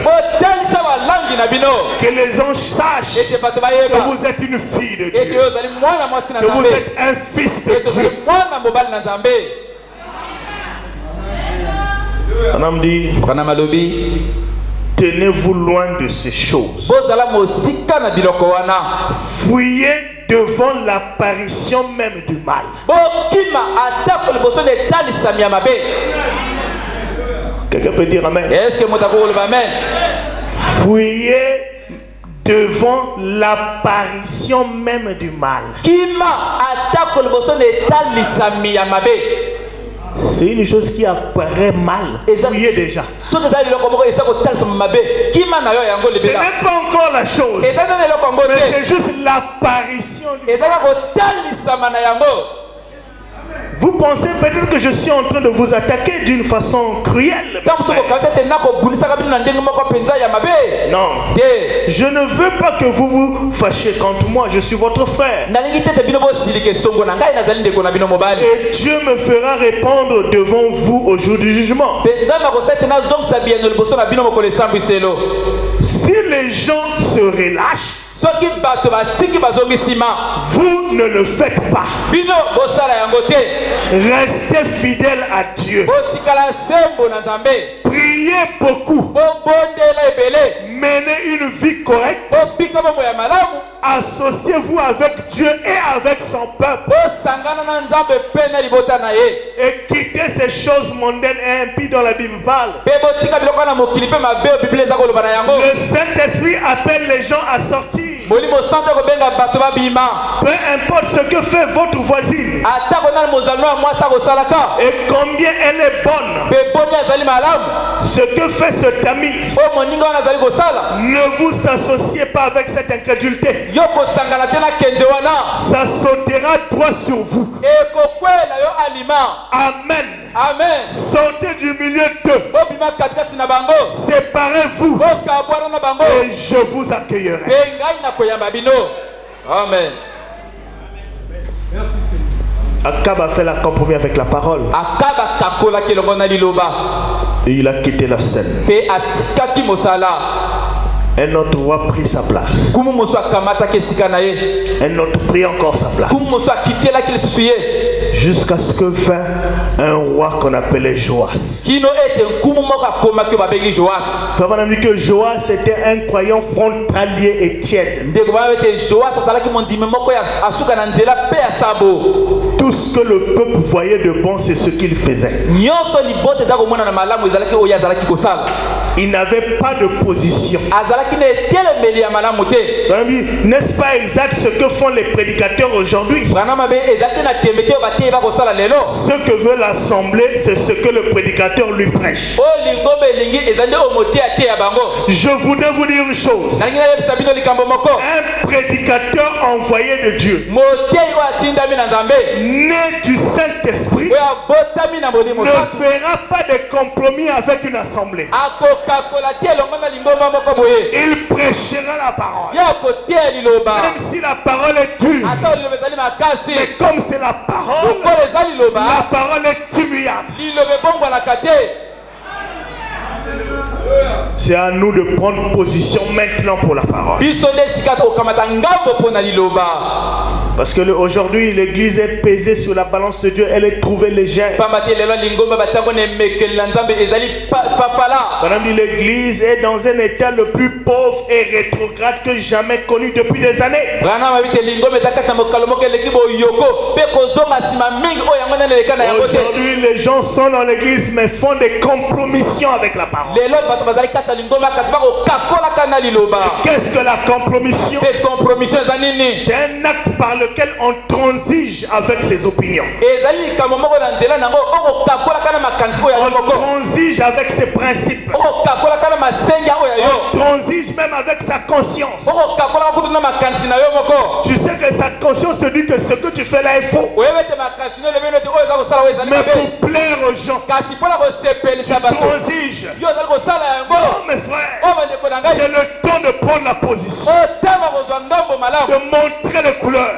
Que les anges sachent que vous êtes une fille de Dieu. Que vous êtes un fils de Dieu. On dit, tenez-vous loin de ces choses. Fuyez devant l'apparition même du mal. Quelqu'un peut dire amen. Fuyez devant l'apparition même du mal. C'est une chose qui apparaît mal. Fuyez déjà. Ce n'est pas encore la chose. Mais c'est juste l'apparition du mal. Vous pensez peut-être que je suis en train de vous attaquer d'une façon cruelle. Non. Je ne veux pas que vous vous fâchiez contre moi. Je suis votre frère. Et Dieu me fera répondre devant vous au jour du jugement. Si les gens se relâchent, vous ne le faites pas. Restez fidèles à Dieu. Priez beaucoup. Menez une vie correcte. Associez-vous avec Dieu et avec son peuple. Et quittez ces choses mondaines et impies dont la Bible parle. Le Saint-Esprit appelle les gens à sortir. Peu importe ce que fait votre voisine et combien elle est bonne, ce que fait cet ami, ne vous associez pas avec cette incrédulité. Ça sautera droit sur vous. Amen. Amen. Sortez du milieu d'eux. Séparez-vous. Et je vous accueillerai. Amen. Akab a fait la compromis avec la parole. Et il a quitté la scène. Un autre roi prit sa place. Un autre prit encore sa place. Jusqu'à ce que vint un roi qu'on appelait Joas. Frère, on a dit que Joas était un croyant frontalier et tiède. Tout ce que le peuple voyait de bon, c'est ce qu'il faisait. Il n'avait pas de position. N'est-ce pas exact ce que font les prédicateurs aujourd'hui? Ce que veut l'assemblée, c'est ce que le prédicateur lui prêche. Je voudrais vous dire une chose. Un prédicateur envoyé de Dieu, né du Saint-Esprit, ne fera pas de compromis avec une assemblée. Il prêchera la parole. Même si la parole est dure. Mais comme c'est la parole est immuable. C'est à nous de prendre position maintenant pour la parole. Parce que aujourd'hui, l'église est pesée sur la balance de Dieu. Elle est trouvée légère. L'église est dans un état le plus pauvre et rétrograde que jamais connu depuis des années. Aujourd'hui, les gens sont dans l'église mais font des compromissions avec la parole. Qu'est-ce que la compromission? C'est un acte par lequel on transige avec ses opinions. On transige avec ses principes. On transige même avec sa conscience. Tu sais que sa conscience te dit que ce que tu fais là est faux. Mais pour plaire aux gens, tu transiges. Non mes frères, c'est le temps de prendre la position, de montrer les couleurs.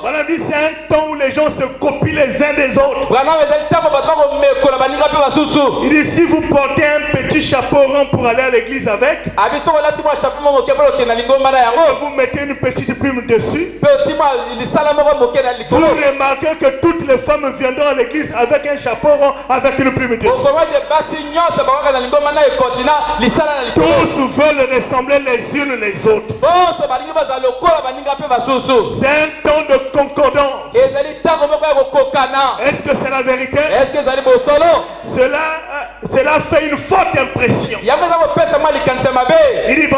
Voilà, dit c'est un temps où les gens se copient les uns des autres. Il dit si vous portez un petit chapeau rond pour aller à l'église avec, vous mettez une petite plume dessus, vous remarquez que toutes les femmes viendront à l'église avec un chapeau rond avec une plume dessus. Tous veulent ressembler les unes les autres. C'est un temps de concordance. Est-ce que c'est la vérité? Cela fait une forte impression. Il dit,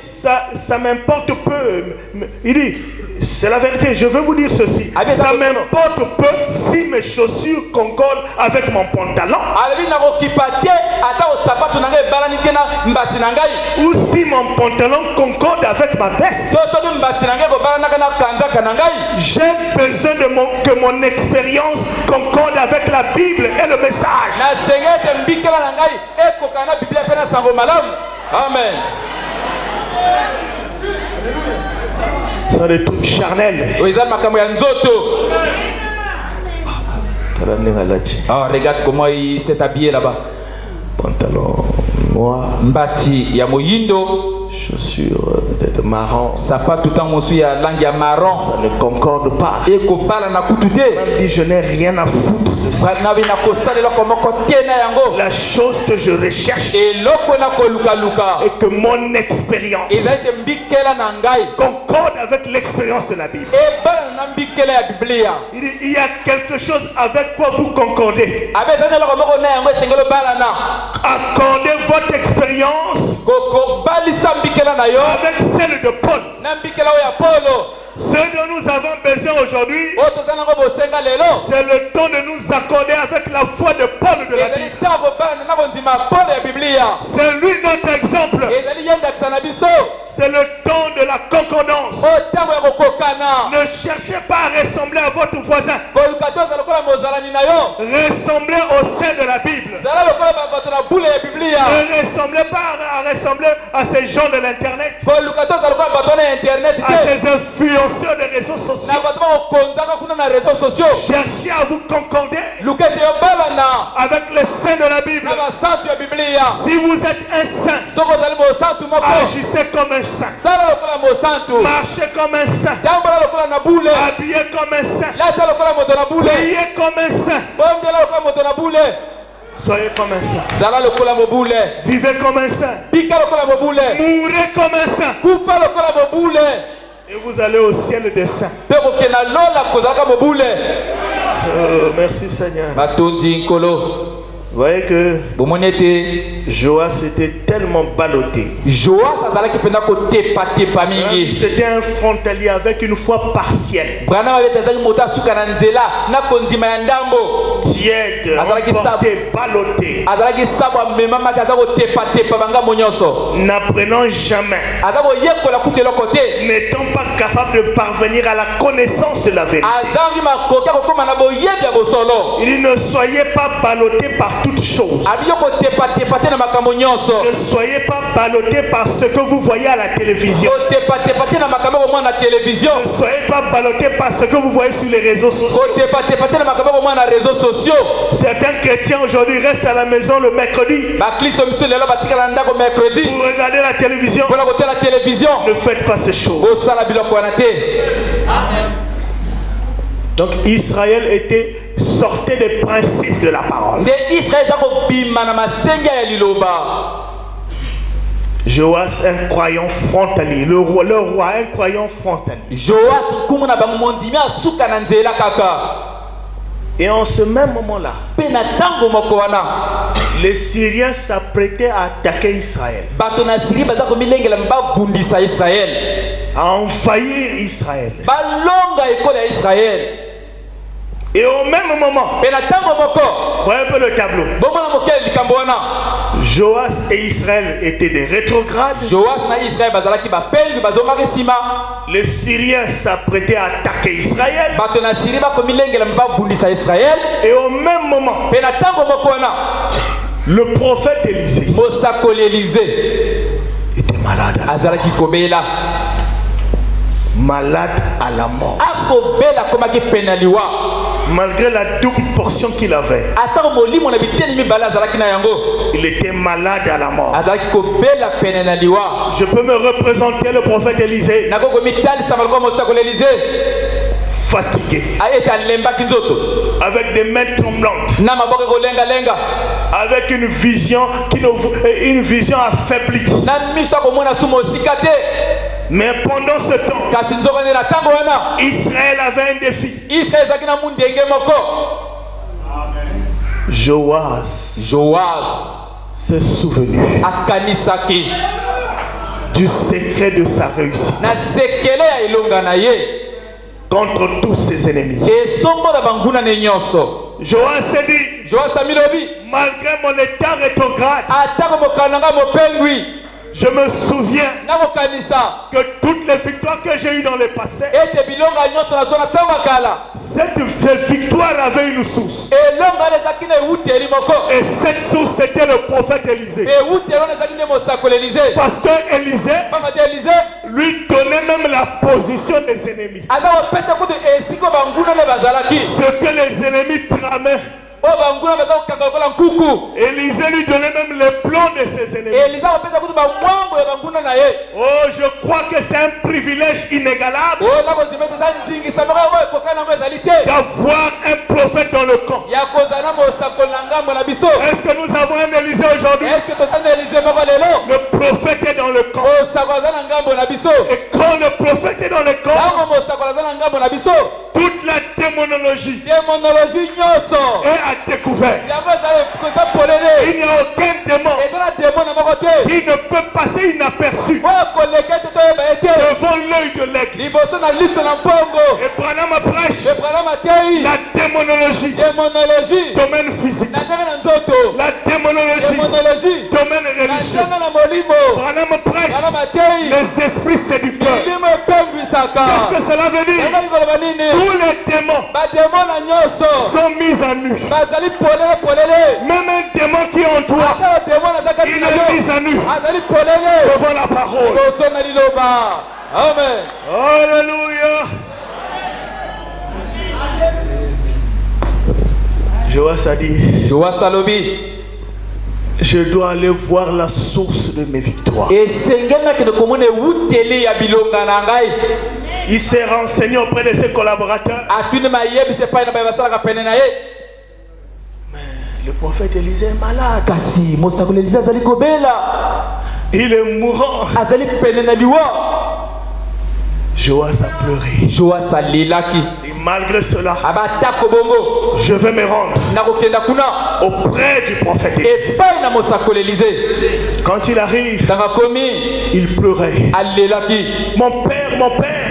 ça m'importe peu. Il dit, c'est la vérité, je veux vous dire ceci. Ça m'importe peu si mes chaussures concordent avec mon pantalon. Ou si mon pantalon concorde avec ma veste. J'ai besoin que mon expérience concorde avec la Bible et le message. Amen. Ça des trucs charnels. Regarde comment il s'est habillé là-bas. Pantalon noir, mbati ya moyindo, chaussures de marron. Safa tout en monsu ya langue ya marron. Ça ne concorde pas. Et ko bala na kutute. Même dit je n'ai rien à foutre de ça. La chose que je recherche et que mon expérience concorde avec l'expérience de la Bible. Il y a quelque chose avec quoi vous concordez. Accordez votre expérience avec celle de Paul. Ce dont nous avons besoin aujourd'hui, c'est le temps de nous accorder avec la foi de Paul de la Bible. C'est lui notre exemple. C'est le temps de la concordance. Ne cherchez pas à ressembler à votre voisin. Ressemblez au sein de la Bible. Ne ressemblez pas à ressembler à ces gens de l'internet, à ces influenceurs des réseaux sociaux. Cherchez à vous concorder avec le sein de la Bible. Si vous êtes un saint, agissez comme un saint. Marchez comme un saint. Habillez comme un saint. Priez comme un saint. Soyez comme un saint. Vivez comme un saint. Mourrez comme un saint. Et vous allez au ciel des saints. Merci Seigneur. Vous voyez que Joas était tellement ballotté. C'était un frontalier avec une foi partielle. Tiède, emporté, ballotté. N'apprenant jamais. N'étant pas capable de parvenir à la connaissance de la vérité. Il dit ne soyez pas ballotté par toutes choses. Ne soyez pas ballotté par ce que vous voyez à la télévision. Ne soyez pas ballotté par ce que vous voyez sur les réseaux sociaux. Certains chrétiens aujourd'hui restent à la maison le mercredi pour regarder la télévision. Ne faites pas ces choses. Donc Israël sortait des principes de la parole. Joas, un croyant frontalier. Le roi, un croyant frontalier. Et en ce même moment-là, les Syriens s'apprêtaient à attaquer Israël. à envahir Israël. balonga ekolo ya Israël. Et au même moment, Pe na tango moko voyez un peu le tableau. bomona mokeli likambo wana Joas et Israël étaient des rétrogrades. Joas na Israël bazalaki bapengi bazongaki nsima. Les Syriens s'apprêtaient à attaquer Israël. Bato na Syrie bakomilengela babundisa Israël. Et au même moment, Pe na tango moko wana le prophète Élisée mosakoli Élisée était malade. azalaki kobela. Malade à la mort. Akobela komaki penaliwa. Malgré la double portion qu'il avait, Atako molimo na biteni mibala azalaki na yango. il était malade à la mort. Azalaki kobela penaliwa. Je peux me représenter le prophète Élisée Nakoko mitali samalko mosakoli Élisée. fatigué, Ayeta lembaki nzoto. avec des mains tremblantes, Na maboke kolenga lenga. avec une vision affaiblie. Na miso komona sumo sikate. Mais pendant ce temps, Kasi nzoko na tango wana. Israël avait un défi. Israël zaki na mundenge moko. Joas Joas s'est souvenu akanisaki du secret de sa réussite na sekele ya elonga na ye contre tous ses ennemis. esombo na banguna ne nyonso. Joas s'est dit, Joas amilobi malgré mon état rétrograde, atako mokananga mopengwi je me souviens nakokanisa que toutes les victoires que j'ai eues dans le passé, ete bilonga nyonso na so na ntango kala cette victoire avait une source. elonga na ezalaki na ewuteli moko. Et cette source, c'était le prophète Élisée. ewuteli wana ezalaki nde mosakoli Élisée. Pasteur Élisée pamba te Élisée lui donnait même la position des ennemis. aza kopesa kutu esiko banguna ne bazalaki Ce que les ennemis tramaient, oyo banguna baza kokanga lokola nkuku. Élisée lui donnait même les plans de ses ennemis. Eliza kopesa kutu bamwambo ya banguna na ye. Oh, je crois que c'est un privilège inégalable oyo nakozima ete eza ndingisa moko oyo ekokana yango ezali te d'avoir un prophète dans le camp. ya kozala na mosakoli na ngambo na biso. Est-ce que nous avons un Élisée aujourd'hui? eske toza na Élisée moko lelo Le prophète est dans le camp. mosakoli aza na ngambo na biso. Et quand le prophète est dans le camp, ntango mosakoli aza na ngambo na biso toute la démonologie demonologie nyonso est à découvert. yango eza polele. Il n'y a aucun démon eza na demo na moko te qui ne peut passer inaperçu oyo koleka ete toyeba ete devant l'œil de l'aigle. liboso na liso na mpongo Et Branham prêche ebrana matei la démonologie, demonologie domaine physique. na ndenge na nzoto. La démonologie, demonologie domaine na religieux. ndenge na molimo. Branham prêche Bana matei les esprits séducteurs. milimo epengwisaka. Qu'est-ce que cela veut dire? ezali koloba nini? Tous les démons bademo na nyonso sont mis à nu. bazali polele. Même un démon qui est en toi, ata demo naza kati il na est mis yo à nu azali polele devant la parole. liboso na liloba. Amen. Alléluia. Joas a dit, Joas alobi je dois aller voir la source de mes victoires. esengeli nakende komona ewuteli ya bilonga na ngai. Il s'est renseigné auprès de ses collaborateurs. atuni mayebisa epai na baye basalaka pene na ye. Le prophète Élisée est malade. kasi mosakoli Elize azali kobela Il est mourant. azali pene na liwa. Joas a pleuré. Joas alelaki Et malgré cela, abatako bongo je vais me rendre nakokenda kuna auprès du prophète Élisée. epai na mosakoli Elize. Quand il arrive, ntango akomi il pleurait. alelaki Mon père,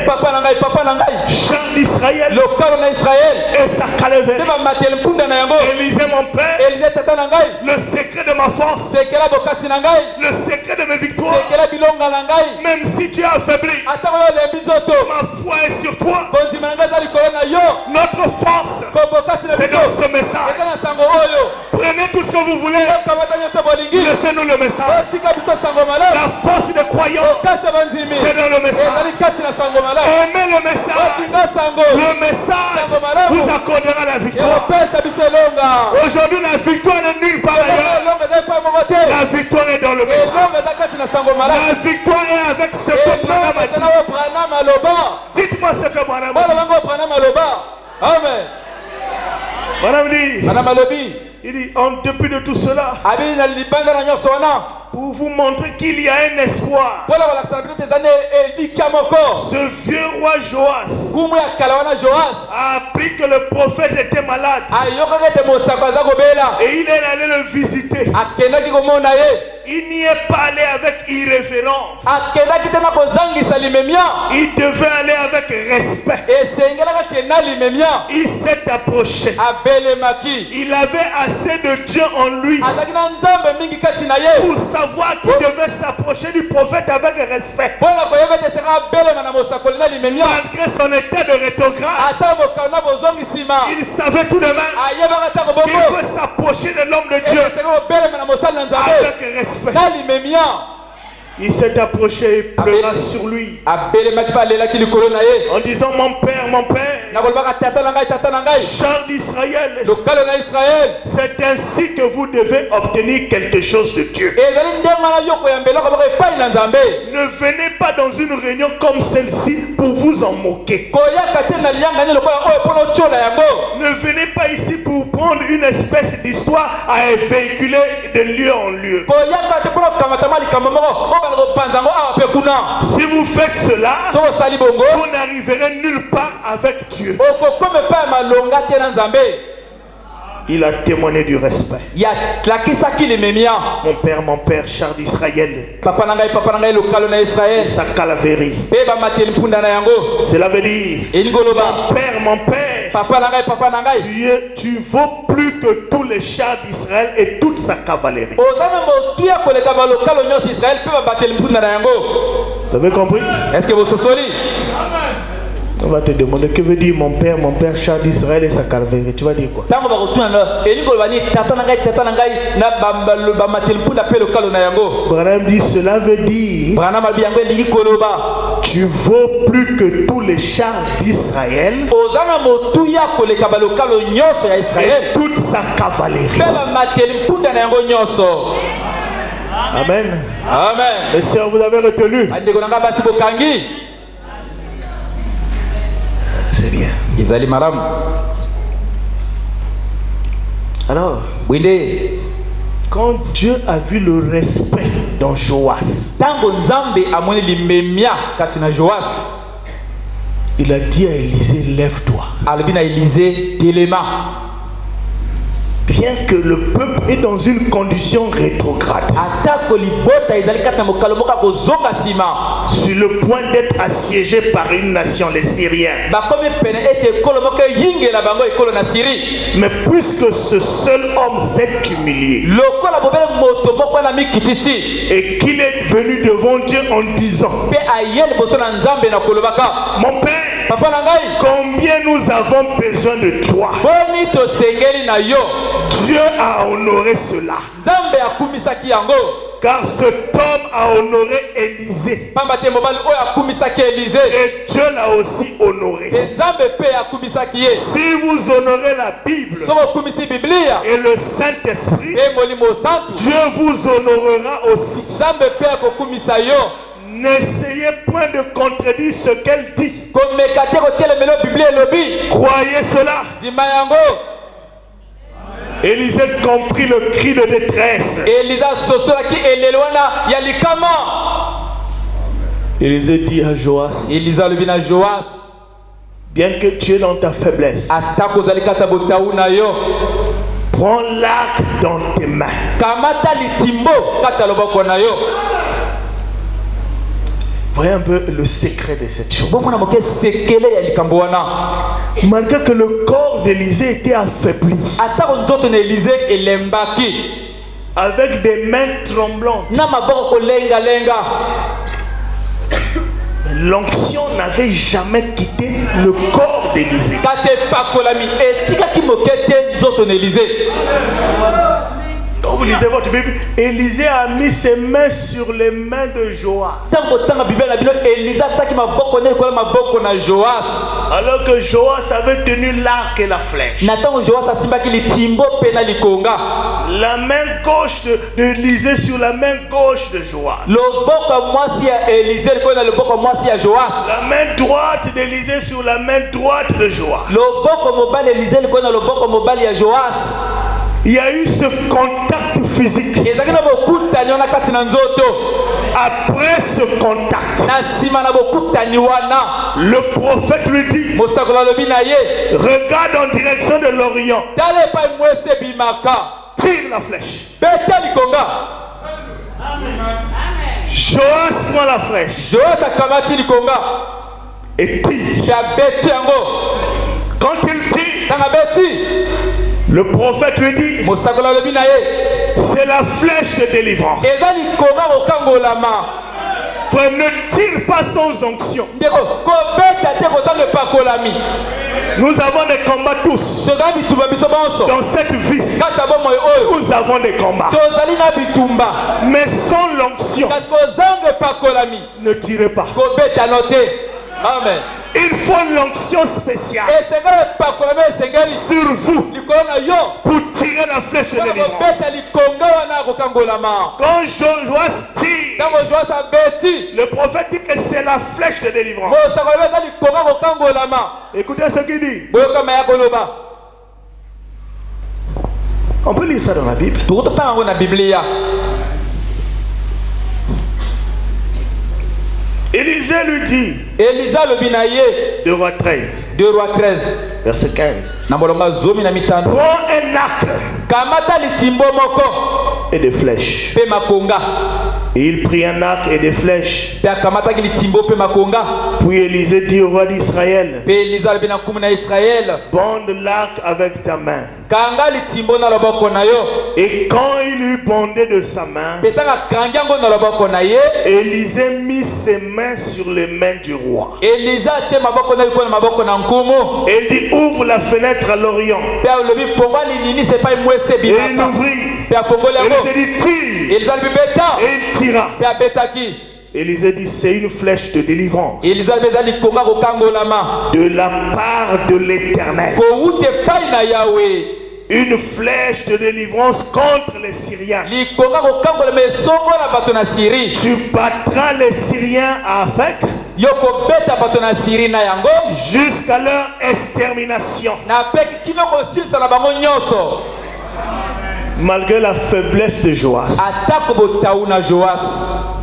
papa na ngai chant d'Israël lokalo na Israel et sa calevère. nde bamateli mpunda na yango. Élisée, mon père, Elize tata na ngai le secret de ma force, sekela bokasi na ngai le secret de mes victoires, sekela bilonga na ngai même si tu es affaibli, atako yo olembi nzoto ma foi est sur toi. kondima na ngai eza likolo na yo. Notre force, kobokasi na c'est biso dans ce message. eza na sango oyo. Prenez tout ce que vous voulez, okamata nyonso bolingi laissez-nous le message. otika biso sango malamu. La force des croyants, okasi ya bandimi c'est dans le message. ezali kati na sango malamu. Aimez le message. otinga sango Le message vous accordera la victoire. ekopesa biso elonga. Aujourd'hui, la victoire n'est nulle part ailleurs. elonga eza epai moko te. La victoire est dans le message. elonga eza kati na sango malamu. La victoire est avec ce que Branham a elonga eza dit. na oyo Branham aloba. Dites-moi ce que Branham a bana dit. bango oyo Branham aloba. amen. Branham dit, Branham alobi il dit, en dépit de tout cela, abi na libanda na nyonso wana pour vous montrer qu'il y a un espoir, mpona kolakisa na bino te eza nde elikya moko. ce vieux roi Joas kumu ya kala wana Joas a appris que le prophète était malade ayokaki ete mosako aza kobela. et il est allé le visiter. akendaki komona ye. Il n'y est pas allé avec irrévérence. Il devait aller avec respect. Il s'est approché. Il avait assez de Dieu en lui pour savoir qu'il devait s'approcher du prophète avec respect. Malgré son état de rétrograde, il savait tout de même qu'il faut s'approcher de l'homme de Dieu avec respect. Il s'est approché et pleura sur lui en disant mon père, char d'Israël, c'est ainsi que vous devez obtenir quelque chose de Dieu. Ne venez pas dans une réunion comme celle-ci pour vous en moquer. Ne venez pas ici pour prendre une espèce d'histoire à véhiculer de lieu en lieu. Si vous faites cela, vous n'arriverez nulle part avec Dieu. Il a témoigné du respect. Mon père, char d'Israël. Et sa calaverie. Cela veut dire, mon père, tu vaux plus que tous les chars d'Israël et toute sa cavalerie. Vous avez compris? Est-ce que vous souvenez? On va te demander que veut dire mon père, char d'Israël et sa cavalerie. Tu vas dire quoi? Branham dit cela veut dire tu vaux plus que tous les chars d'Israël et toute sa cavalerie. Amen. Amen. Mes sœurs, vous avez retenu? C'est bien. Alors, quand Dieu a vu le respect dans Joas, il a dit à Élisée, lève-toi. Bien que le peuple est dans une condition rétrograde, sur le point d'être assiégé par une nation, les Syriens. Mais puisque ce seul homme s'est humilié et qu'il est venu devant Dieu en disant, mon père, combien nous avons besoin de toi. Dieu a honoré cela. Car cet homme a honoré Élisée. Et Dieu l'a aussi honoré. Si vous honorez la Bible et le Saint-Esprit, Dieu vous honorera aussi. N'essayez point de contredire ce qu'elle dit. Croyez cela. Élisée comprit le cri de détresse. Élisée dit à Joas, bien que tu es dans ta faiblesse, prends l'arc dans tes mains. Voyez un peu le secret de cette chose. Malgré que le corps d'Élisée était affaibli, avec des mains tremblantes, l'onction n'avait jamais quitté le corps d'Élisée. Quand vous lisez votre Bible, Élisée a mis ses mains sur les mains de Joas. Alors que Joas avait tenu l'arc et la flèche. La main gauche d'Élisée sur la main gauche de Joas. La main droite d'Élisée sur la main droite de Joas. Il y a eu ce contact physique. Après ce contact, le prophète lui dit, regarde en direction de l'Orient. Tire la flèche. Joas prend la flèche Joas akamati likonga et tire. ya beti yango. Quand il tire, Tanga beti le prophète lui dit, mosakola lobi na ye c'est la flèche de délivrance. eza likonga kokangolama. Frère, ne tire pas sans onction. Ndeko kobeta te kozanga epakolami. Nous avons des combats tous. Tozali bitumba biso bonso Dans cette vie, kati ya bomoi oyo nous avons des combats. tozali na bitumba Mais sans l'onction, kasi kozanga epakolami ne tirez pas. kobeta no te. Amen. Il faut l'onction spéciale esengeli epakolami esengeli sur vous likolo na yo pour tirer la flèche de mpona délivrance. kobeta likonga wana kokangolama. Quand Joas tire, ntango joasa beti le prophète dit que c'est la flèche de délivrance. mosakola eza likonga kokangolama. Écoutez ce qu'il dit. boyokama ya koloba On peut lire ça dans la Bible. tokototanga yango na biblia. Élisée lui dit, Elisa lobi na ye 2 Rois 13, 2 Rois 13 verset 15. na molongo ya 15. Prends un arc kamata litimbo moko et des flèches. mpe makonga. Et il prit un arc et des flèches. mpe akamataki litimbo mpe makonga. Puis Élisée dit au roi d'Israël, mpe Elisa alobi na nkumu na Israele bande l'arc avec ta main. kanga litimbo na loboko na yo. Et quand il eut bondé de sa main, mpe ntango akangi yango na loboko na ye Élisée mit ses mains sur les mains du roi. Elisa atie maboko na likolo na maboko na nkumu Et il dit, ouvre la fenêtre à l'Orient. mpe alobi fongola lininisa epai mwese Et il ebimaka ouvrit. mpe afongoli yango. Élisée dit, tire. Elisa alobi beta Et il tira. mpe abetaki. Élisée dit, c'est une flèche de délivrance Elisa alobi eza likonga kokangolama de la part de l'Éternel. kowuta epai na yawe. Une flèche de délivrance contre les Syriens. likonga kokangolama esongola bato na Syrie. Tu battras les Syriens avec yo kobeta bato na Syrie na yango jusqu'à leur extermination. na peki kino kosilisa na bango nyonso. Malgré la faiblesse de Joas, atako botau na Joas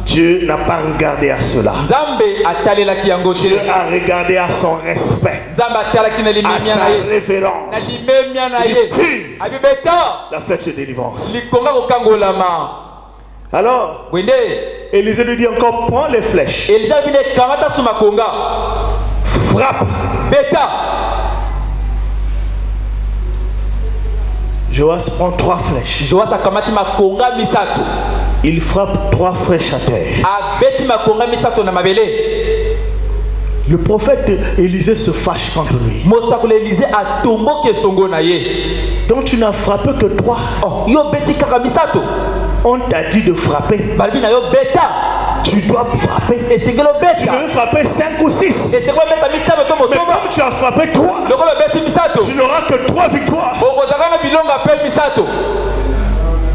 Dieu n'a pas regardé à cela. nzambe atalelaki yango te. Dieu a regardé à son respect, nzambe atalaki na à limemia sa na ye na révérence. limemia na ye Tire abibeta la flèche de délivrance. likonga kokangolama. Alors, bwende Élisée lui dit encore, prends les flèches, Elisa bine kamata su makonga frappe. beta. Joas prend 3 flèches. Joas akamati makonga misato Il frappe 3 flèches à terre. abeti makonga misato na mabele. Le prophète Élisée se fâche contre lui. mosakola Elize atomboki esongo na ye. Donc tu n'as frappé que 3. Oh, yo beti kaka misato On t'a dit de frapper. balobi na yo beta Tu dois frapper. esengeli Tu obeta devais frapper 5 ou 6. esengeli obeta mitano to Mais motoba. comme tu as frappé 3, lokola obeti misato tu n'auras que 3 victoires. okozaka na bilonga mpe misato.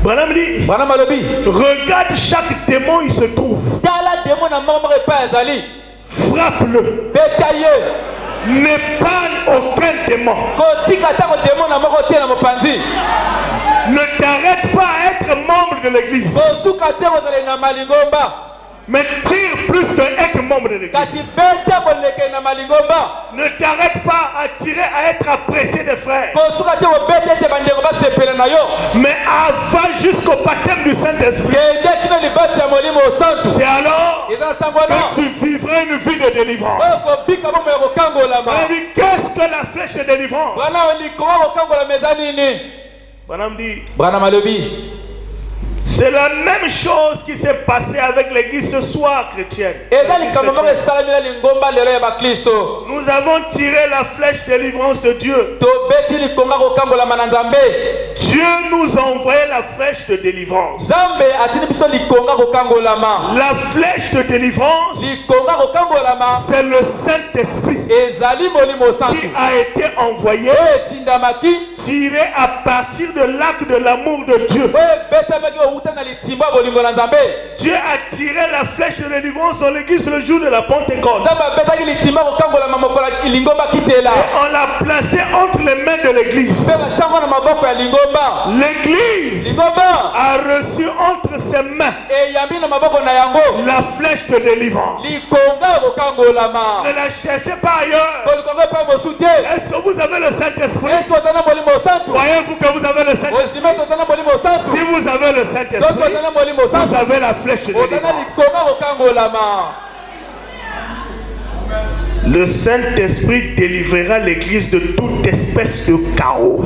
Branham dit, bwana malobi regarde chaque démon, il se trouve. tala demo na moko moko epai ezali Frappe-le. beta ye. N'épargne aucun démon. kotika ntango demo na moko te na mopanzi. Ne t'arrête pas à être membre de l'église. kosuka te kozala na malingomba Mais tire plus que être membre de l'église. kati beta koleke na malingomba. Ne t'arrête pas à tirer à être apprécié des frères. kosuka te kobeta ete bandeko basepela na yo. Mais avant jusqu'au baptême du Saint-Esprit. kende kino libasi ya molimo osantu. C'est alors eza na ntango wana que tu vivras une vie de délivrance. oyo kobika bomo ya kokangolama. Branham dit, qu'est-ce que la flèche de délivrance? bwana likonga kokangolama eza nini. Branham dit, bwana malobi c'est la même chose qui s'est passée avec l'église ce soir chrétienne. eza likambo moko esalami na lingomba lelo ya bakristo. Nous avons tiré la flèche de délivrance de Dieu. tobeti likonga kokangolama na nzambe. Dieu nous a envoyé la flèche de délivrance. nzambe atindi biso likonga kokangolama. La flèche de délivrance, likonga kokangolama c'est le Saint-Esprit ezali molimo qui osantu a été envoyé oyo etindamaki tiré à partir de l'acte de l'amour de Dieu. oyo ebetamaki outa na litimbo ya bolingo na nzambe. Dieu a tiré la flèche de délivrance dans l'église le jour de la Pentecôte. nzambe abetaki litimbo ya kokangolama mokolo ya lingomba kitela. On l'a placé entre les mains de l'église. mpe batiango na maboko ya lingomba. L'église lingomba a reçu entre ses mains eyambi na maboko na yango la flèche de délivrance. likonga ya kokangolama. Ne la cherchez pas ailleurs. bolingo epai mosu te. Est-ce que vous avez le Saint-Esprit? esi oza na molimo osantu. Croyez-vous que vous avez le Saint-Esprit? osime toza na molimo Si vous avez le Saint-Esprit, vous avez la flèche de délivrance. Le Saint-Esprit délivrera l'Église de toute espèce de chaos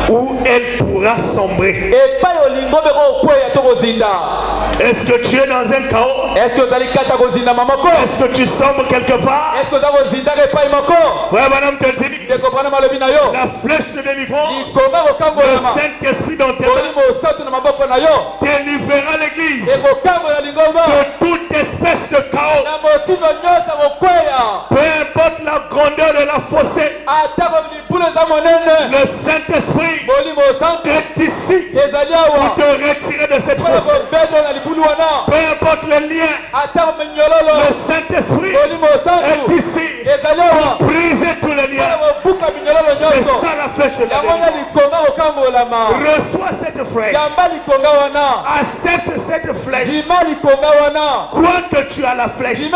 où elle pourra sombrer. Est-ce que tu es dans un chaos? Est-ce que tu sombres quelque part? Frère Madame te dit, la flèche de délivrance, le Saint-Esprit dans tes mains délivrera l'Église de toute espèce de chaos. Peu importe la grandeur de la fossée, le Saint-Esprit est ici pour te retirer de cette fossée. Peu importe le lien, le Saint-Esprit est ici pour briser tous les liens. C'est ça la flèche de délivrance. Reçois cette flèche. Accepte cette flèche. Crois que tu as la flèche et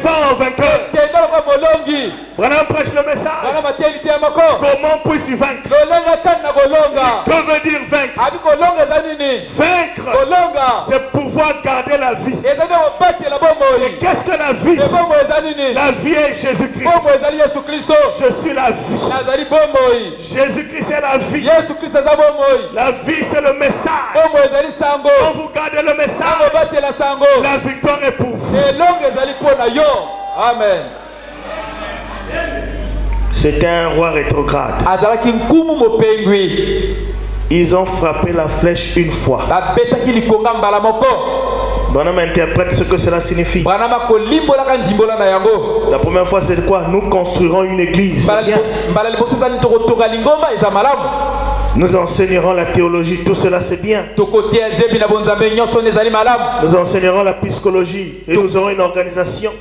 va en vainqueur. Branham prêche le message. Comment puis-tu vaincre? Que veut dire vaincre? Vaincre, c'est pouvoir garder la vie. Et qu'est-ce que la vie? La vie est Jésus-Christ. Je suis la vie. Jésus-Christ est la vie. La vie, c'est le message. Quand vous gardez le message, la victoire est pour vous. Amen. C'était un roi rétrograde. Ils ont frappé la flèche une fois. Branham interprète ce que cela signifie. La première fois, c'est quoi? Nous construirons une église. Nous enseignerons la théologie, tout cela c'est bien. Nous enseignerons la psychologie et nous aurons une organisation.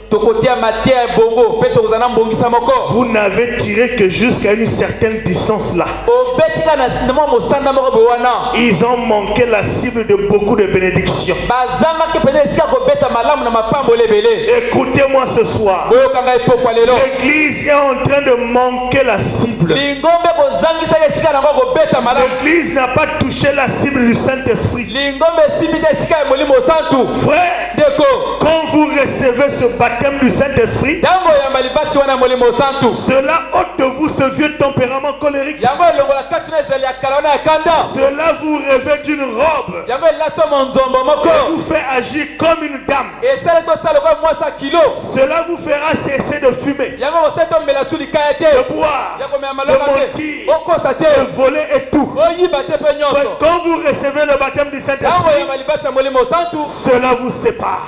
Vous n'avez tiré que jusqu'à une certaine distance là. Ils ont manqué la cible de beaucoup de bénédictions. Écoutez-moi ce soir. L'église est en train de manquer la cible. L'église n'a pas touché la cible du Saint-Esprit. Frère, quand vous recevez ce baptême du Saint-Esprit, cela ôte de vous ce vieux tempérament colérique. Cela vous revêt d'une robe et vous fait agir comme une dame. Cela vous fera cesser de fumer, de boire, de mentir, de voler et tout. Quand vous recevez le baptême du Saint-Esprit, cela vous sépare.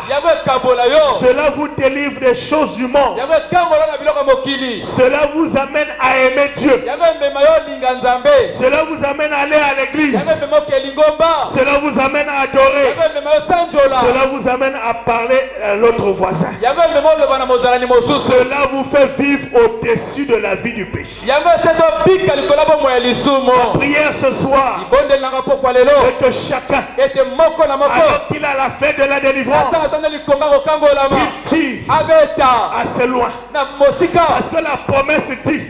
Cela vous délivre des choses du monde. Cela vous amène à aimer Dieu. Cela vous amène à aller à l'église. Cela vous amène à adorer. Cela vous amène à parler à l'autre voisin. Cela vous fait vivre au-dessus de la vie du péché. La prière ce soir et que chacun, alors qu'il a la fête de la délivrance, il tire assez loin. Parce que la promesse dit,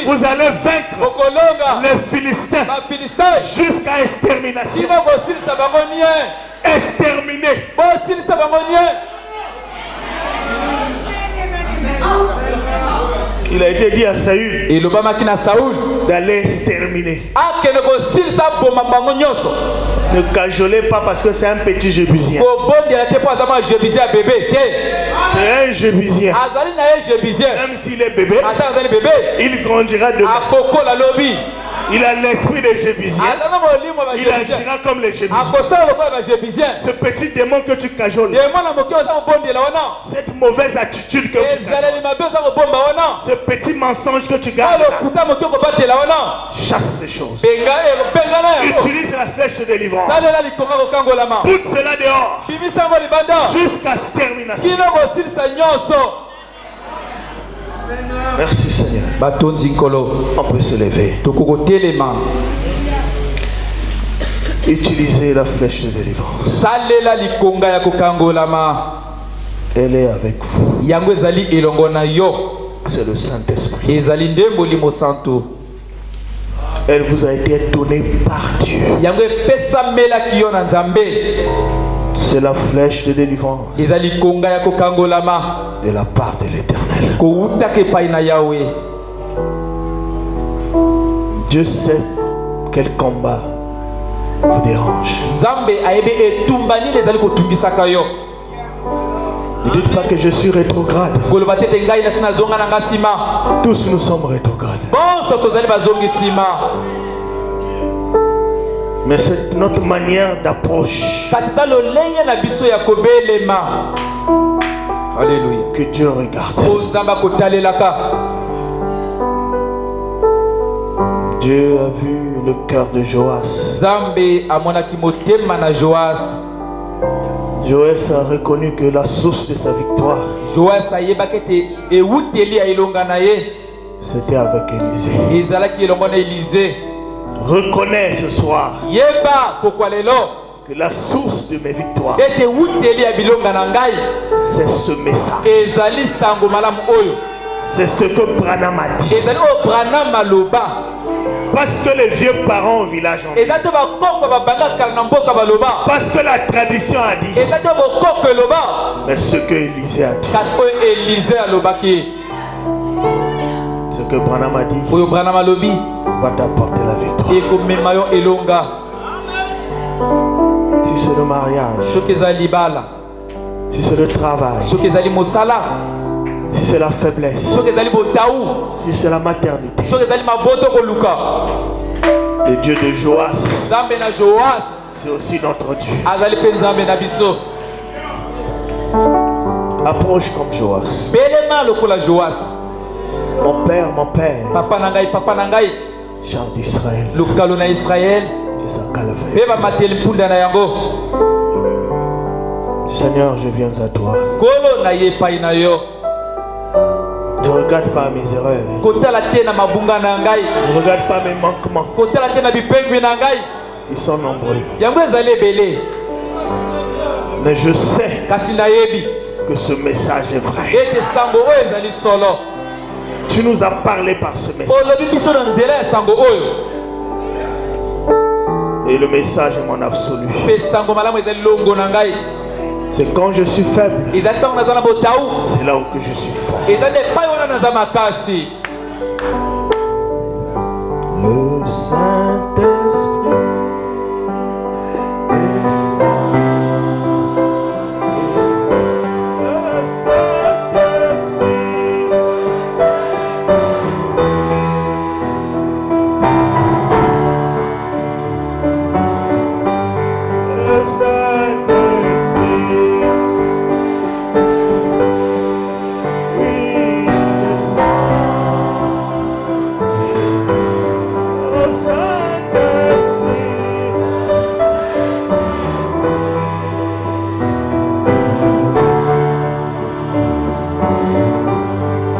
vous allez vaincre les Philistins jusqu'à extermination. Exterminer. Il a été dit à Saül d'aller exterminer. Ne cajolez pas parce que c'est un petit Jébusien. C'est un Jébusien. Même s'il est bébé, il grandira demain. Il a l'esprit des Jébusiens. Il agira comme les Jébusiens. Ce petit démon que tu cajoles, cette mauvaise attitude que tu cajoles, ce petit mensonge que tu gardes, chasse ces choses. Utilise la flèche de délivrance. Pousse cela dehors jusqu'à extermination. Merci Seigneur. On peut se lever. Utilisez la flèche de délivrance. Elle est avec vous. c'est le Saint-Esprit. ezali nde molimo santo. Elle vous a été donnée par Dieu. yango epesamelaki yo na nzambe. C'est la flèche de délivrance ezali konga ya kokangolama de la part de l'Éternel. kowutaka epai na yawe. Dieu sait quel combat vous dérange. nzambe ayebe etumba nini ezali kotungisaka yo. Ne dites pas que je suis rétrograde. koloba tete ngai nasi nazonga na nga nsima. Tous nous sommes rétrogrades. bonso tozali bazongi nsima. Mais c'est notre manière d'approche kasi eza lolenge na biso ya kobelema. Alléluia. que Dieu regarde. o nzambe akotalelaka. Dieu a vu le cœur de Joas. nzambe amonaki motema na Joas. Joas a reconnu que la source de sa victoire, Joas ayebaki ete ewuteli ya elonga na ye c'était avec Élisée. ezalaki elongo na Élisée. Reconnais ce soir yeba pokwa lelo que la source de mes victoires, ete ewuteli ya bilonga na ngai c'est ce message. ezali sango malamu oyo. C'est ce que Branham a dit. ezali oyo Branham aloba. Parce que les vieux parents au village ont dit. eza te bakoko babanga kala na mboka baloba. Parce que la tradition a dit. eza te bokoko eloba. Mais ce que Élisée a dit. kasi oyo Élisée alobaki. Ce que Branham a dit oyo Branham alobi va t'apporter la victoire. ekomema yo elonga. Si c'est le mariage, soki ezali libala, si c'est le travail, soki ezali mosala, si c'est la faiblesse, soki ezali botau, si c'est la maternité, soki ezali maboto koluka. le Dieu de Joas, nzambe na Joas c'est aussi notre Dieu. azali mpe nzambe na biso. Approche comme Joas. belema lokola Joas. Mon père, papa na ngai, chant d'Israël, lukalo na Israël, et sa calvaire. mpe bamateli mpunda na yango. Seigneur, je viens à toi. kolo na ye epai na yo. Ne regarde pas mes erreurs. kotala te na mabunga na ngai. Ne regarde pas mes manquements. kotala te na bipengwi na ngai. Ils sont nombreux. yango ezali ebele. Mais je sais kasi nayebi que ce message est vrai. ete sango oyo ezali solo. Tu nous as parlé par ce message. olobi biso na nzela ya sango oyo. Et le message est mon absolu. mpe sango malamu ezali longo na ngai. C'est quand je suis faible, ezali ntango naza na botau. c'est là où que je suis fort. ezali epai wana naza makasi. Le Saint-Esprit descend. Le Saint-Esprit. Le Saint-Esprit. Oui, descend. Le Saint-Esprit.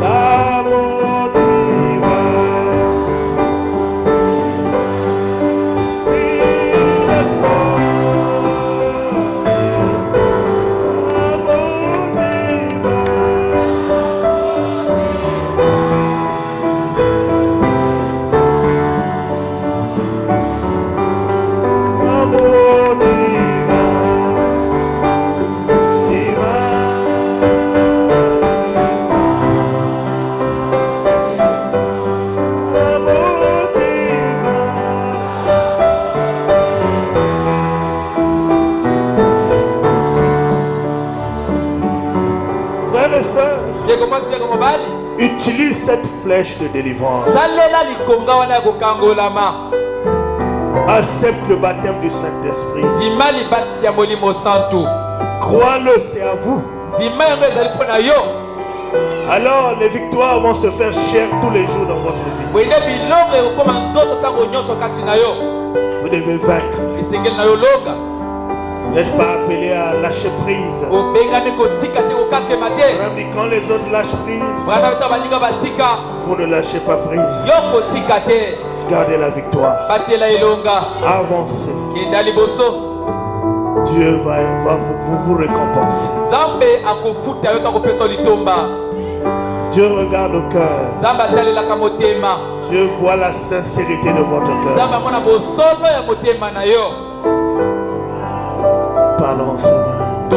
L'amour divin. Oui, descend. L'amour divin. L'amour divin, descend. L'amour divin. Frères et sœurs, ndeko mwasi ndeko mobali, utilise cette flèche de délivrance. salela likonga wana ya kokangolama. Accepte le baptême du Saint-Esprit. ndima libatisi ya molimo santu. Crois-le, c'est à vous. ndima yango ezali mpo na yo. Alors les victoires vont se faire chères tous les jours dans votre vie. wende bilongo ekokoma nzoto ntango nyonso kati na yo. Vous devez vaincre. esengeli na yo longa. Vous n'êtes pas appelé à lâcher prise. obengami kotika te kokakema te. Même quand les autres lâchent prise, brana beta baninga batika, vous ne lâchez pas prise. yo kotika te. Gardez la victoire. batela elonga. Avancez. kenda liboso. Dieu va vous récompenser. nzambe akofuta yo ta kopesa litomba. Dieu regarde au cœur. Dieu voit la sincérité de votre cœur. Parlons, Seigneur.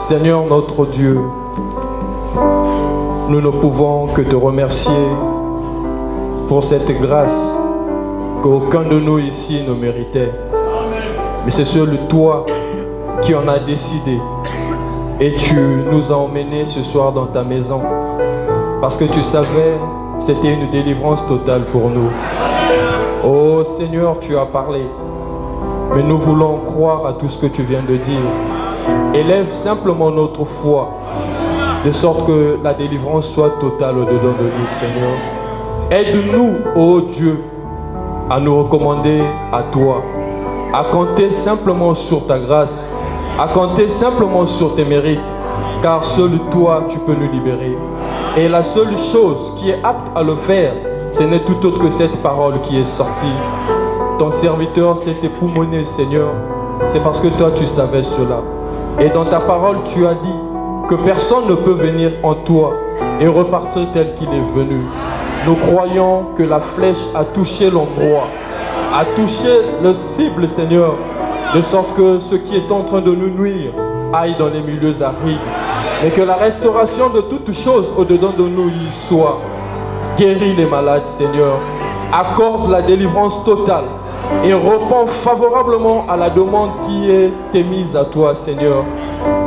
Seigneur notre Dieu, nous ne pouvons que te remercier pour cette grâce qu'aucun de nous ici ne méritait. Mais c'est seul toi qui en as décidé. Et tu nous as emmenés ce soir dans ta maison. Parce que tu savais, c'était une délivrance totale pour nous. Oh Seigneur, tu as parlé. Mais nous voulons croire à tout ce que tu viens de dire. Élève simplement notre foi, de sorte que la délivrance soit totale au-dedans de nous, Seigneur. Aide-nous, ô Dieu, à nous recommander à toi, à compter simplement sur ta grâce, à compter simplement sur tes mérites, car seul toi, tu peux nous libérer. Et la seule chose qui est apte à le faire, ce n'est tout autre que cette parole qui est sortie. Ton serviteur s'est époumoné, Seigneur, c'est parce que toi, tu savais cela. Et dans ta parole, tu as dit que personne ne peut venir en toi et repartir tel qu'il est venu. Nous croyons que la flèche a touché l'endroit, a touché le cible, Seigneur, de sorte que ce qui est en train de nous nuire aille dans les milieux arides, et que la restauration de toutes choses au-dedans de nous y soit. Guéris les malades, Seigneur, accorde la délivrance totale et réponds favorablement à la demande qui est émise à toi, Seigneur.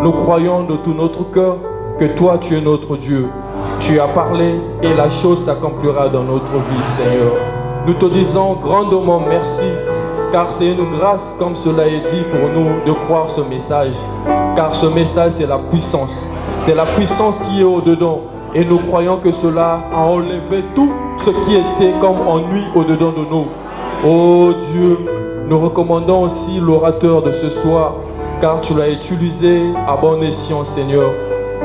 Nous croyons de tout notre cœur que toi, tu es notre Dieu. Tu as parlé et la chose s'accomplira dans notre vie, Seigneur. Nous te disons grandement merci, car c'est une grâce, comme cela est dit pour nous, de croire ce message. Car ce message, c'est la puissance. C'est la puissance qui est au-dedans. Et nous croyons que cela a enlevé tout ce qui était comme ennui au-dedans de nous. Oh Dieu, nous recommandons aussi l'orateur de ce soir, car tu l'as utilisé à bon escient, Seigneur.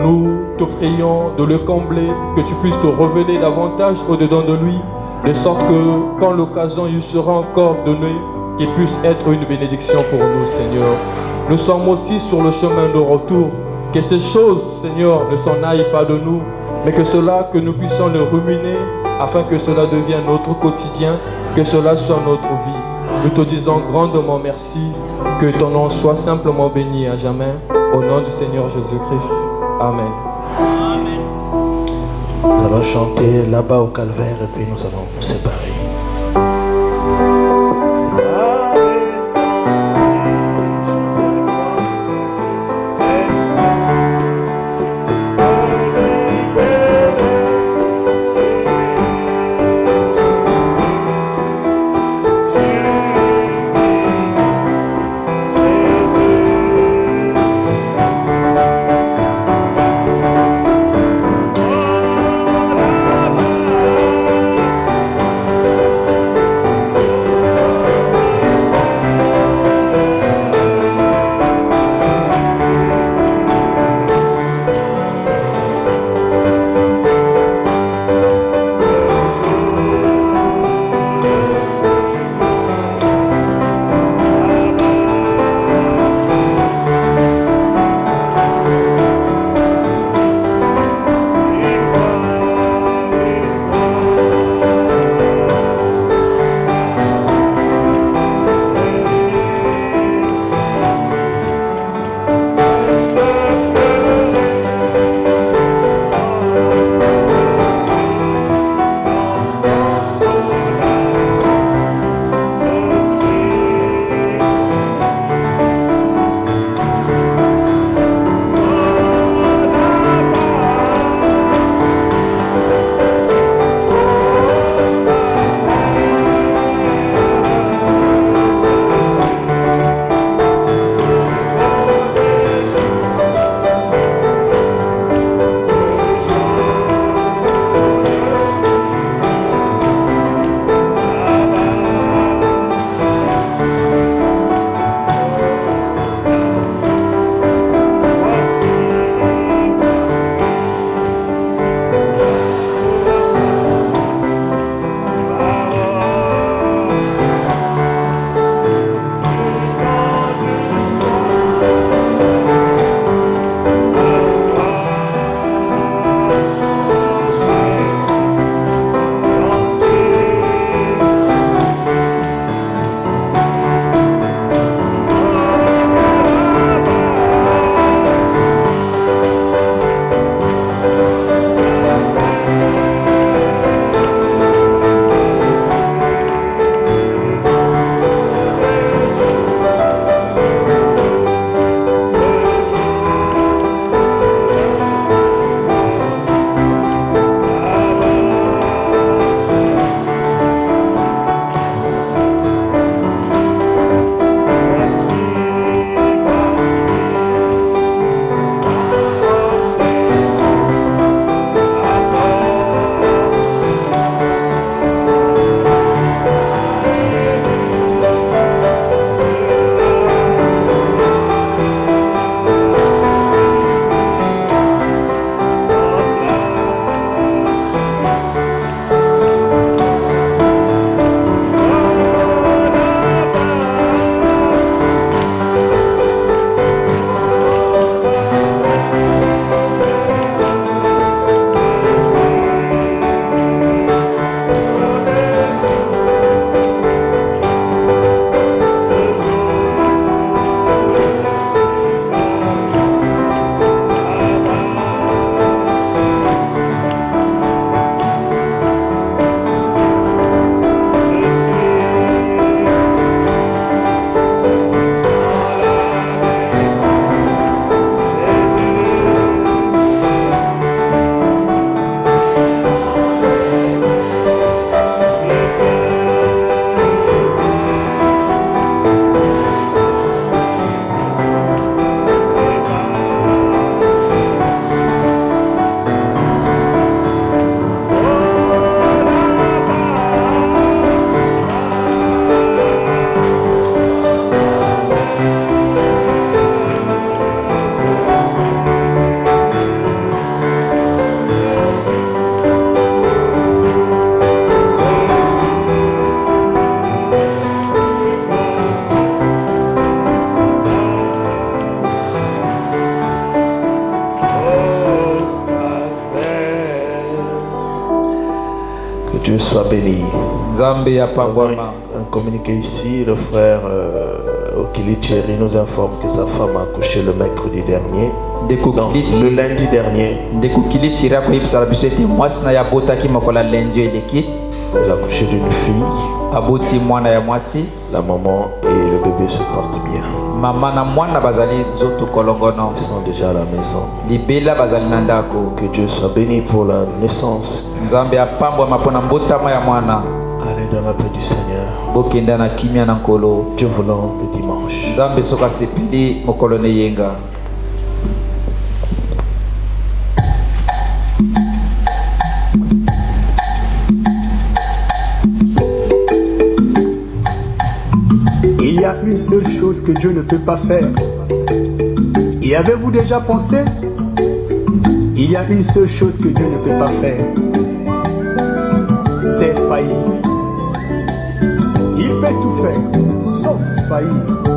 Nous te prions de le combler, que tu puisses te révéler davantage au-dedans de lui, de sorte que quand l'occasion lui sera encore donnée, qu'il puisse être une bénédiction pour nous, Seigneur. Nous sommes aussi sur le chemin de retour. Que ces choses, Seigneur, ne s'en aillent pas de nous, mais que cela, que nous puissions le ruminer, afin que cela devienne notre quotidien, que cela soit notre vie. Nous te disons grandement merci, que ton nom soit simplement béni à jamais, au nom du Seigneur Jésus-Christ. Amen. Nous allons chanter là-bas au calvaire et puis nous allons nous séparer. Un communiqué ici, le frère Okili Thierry nous informe que sa femme a accouché le mercredi dernier. Non, le lundi dernier. Elle a accouché d'une fille. La maman et le bébé se portent bien. Ils sont déjà à la maison. Que Dieu soit béni pour la naissance. Allez dans la paix du Seigneur. Dieu voulant le dimanche. Il y a une seule chose que Dieu ne peut pas faire. Y avez-vous déjà pensé? Il y a une seule chose que Dieu ne peut pas faire. C'est faillir. Il peut tout faire, sauf faillir.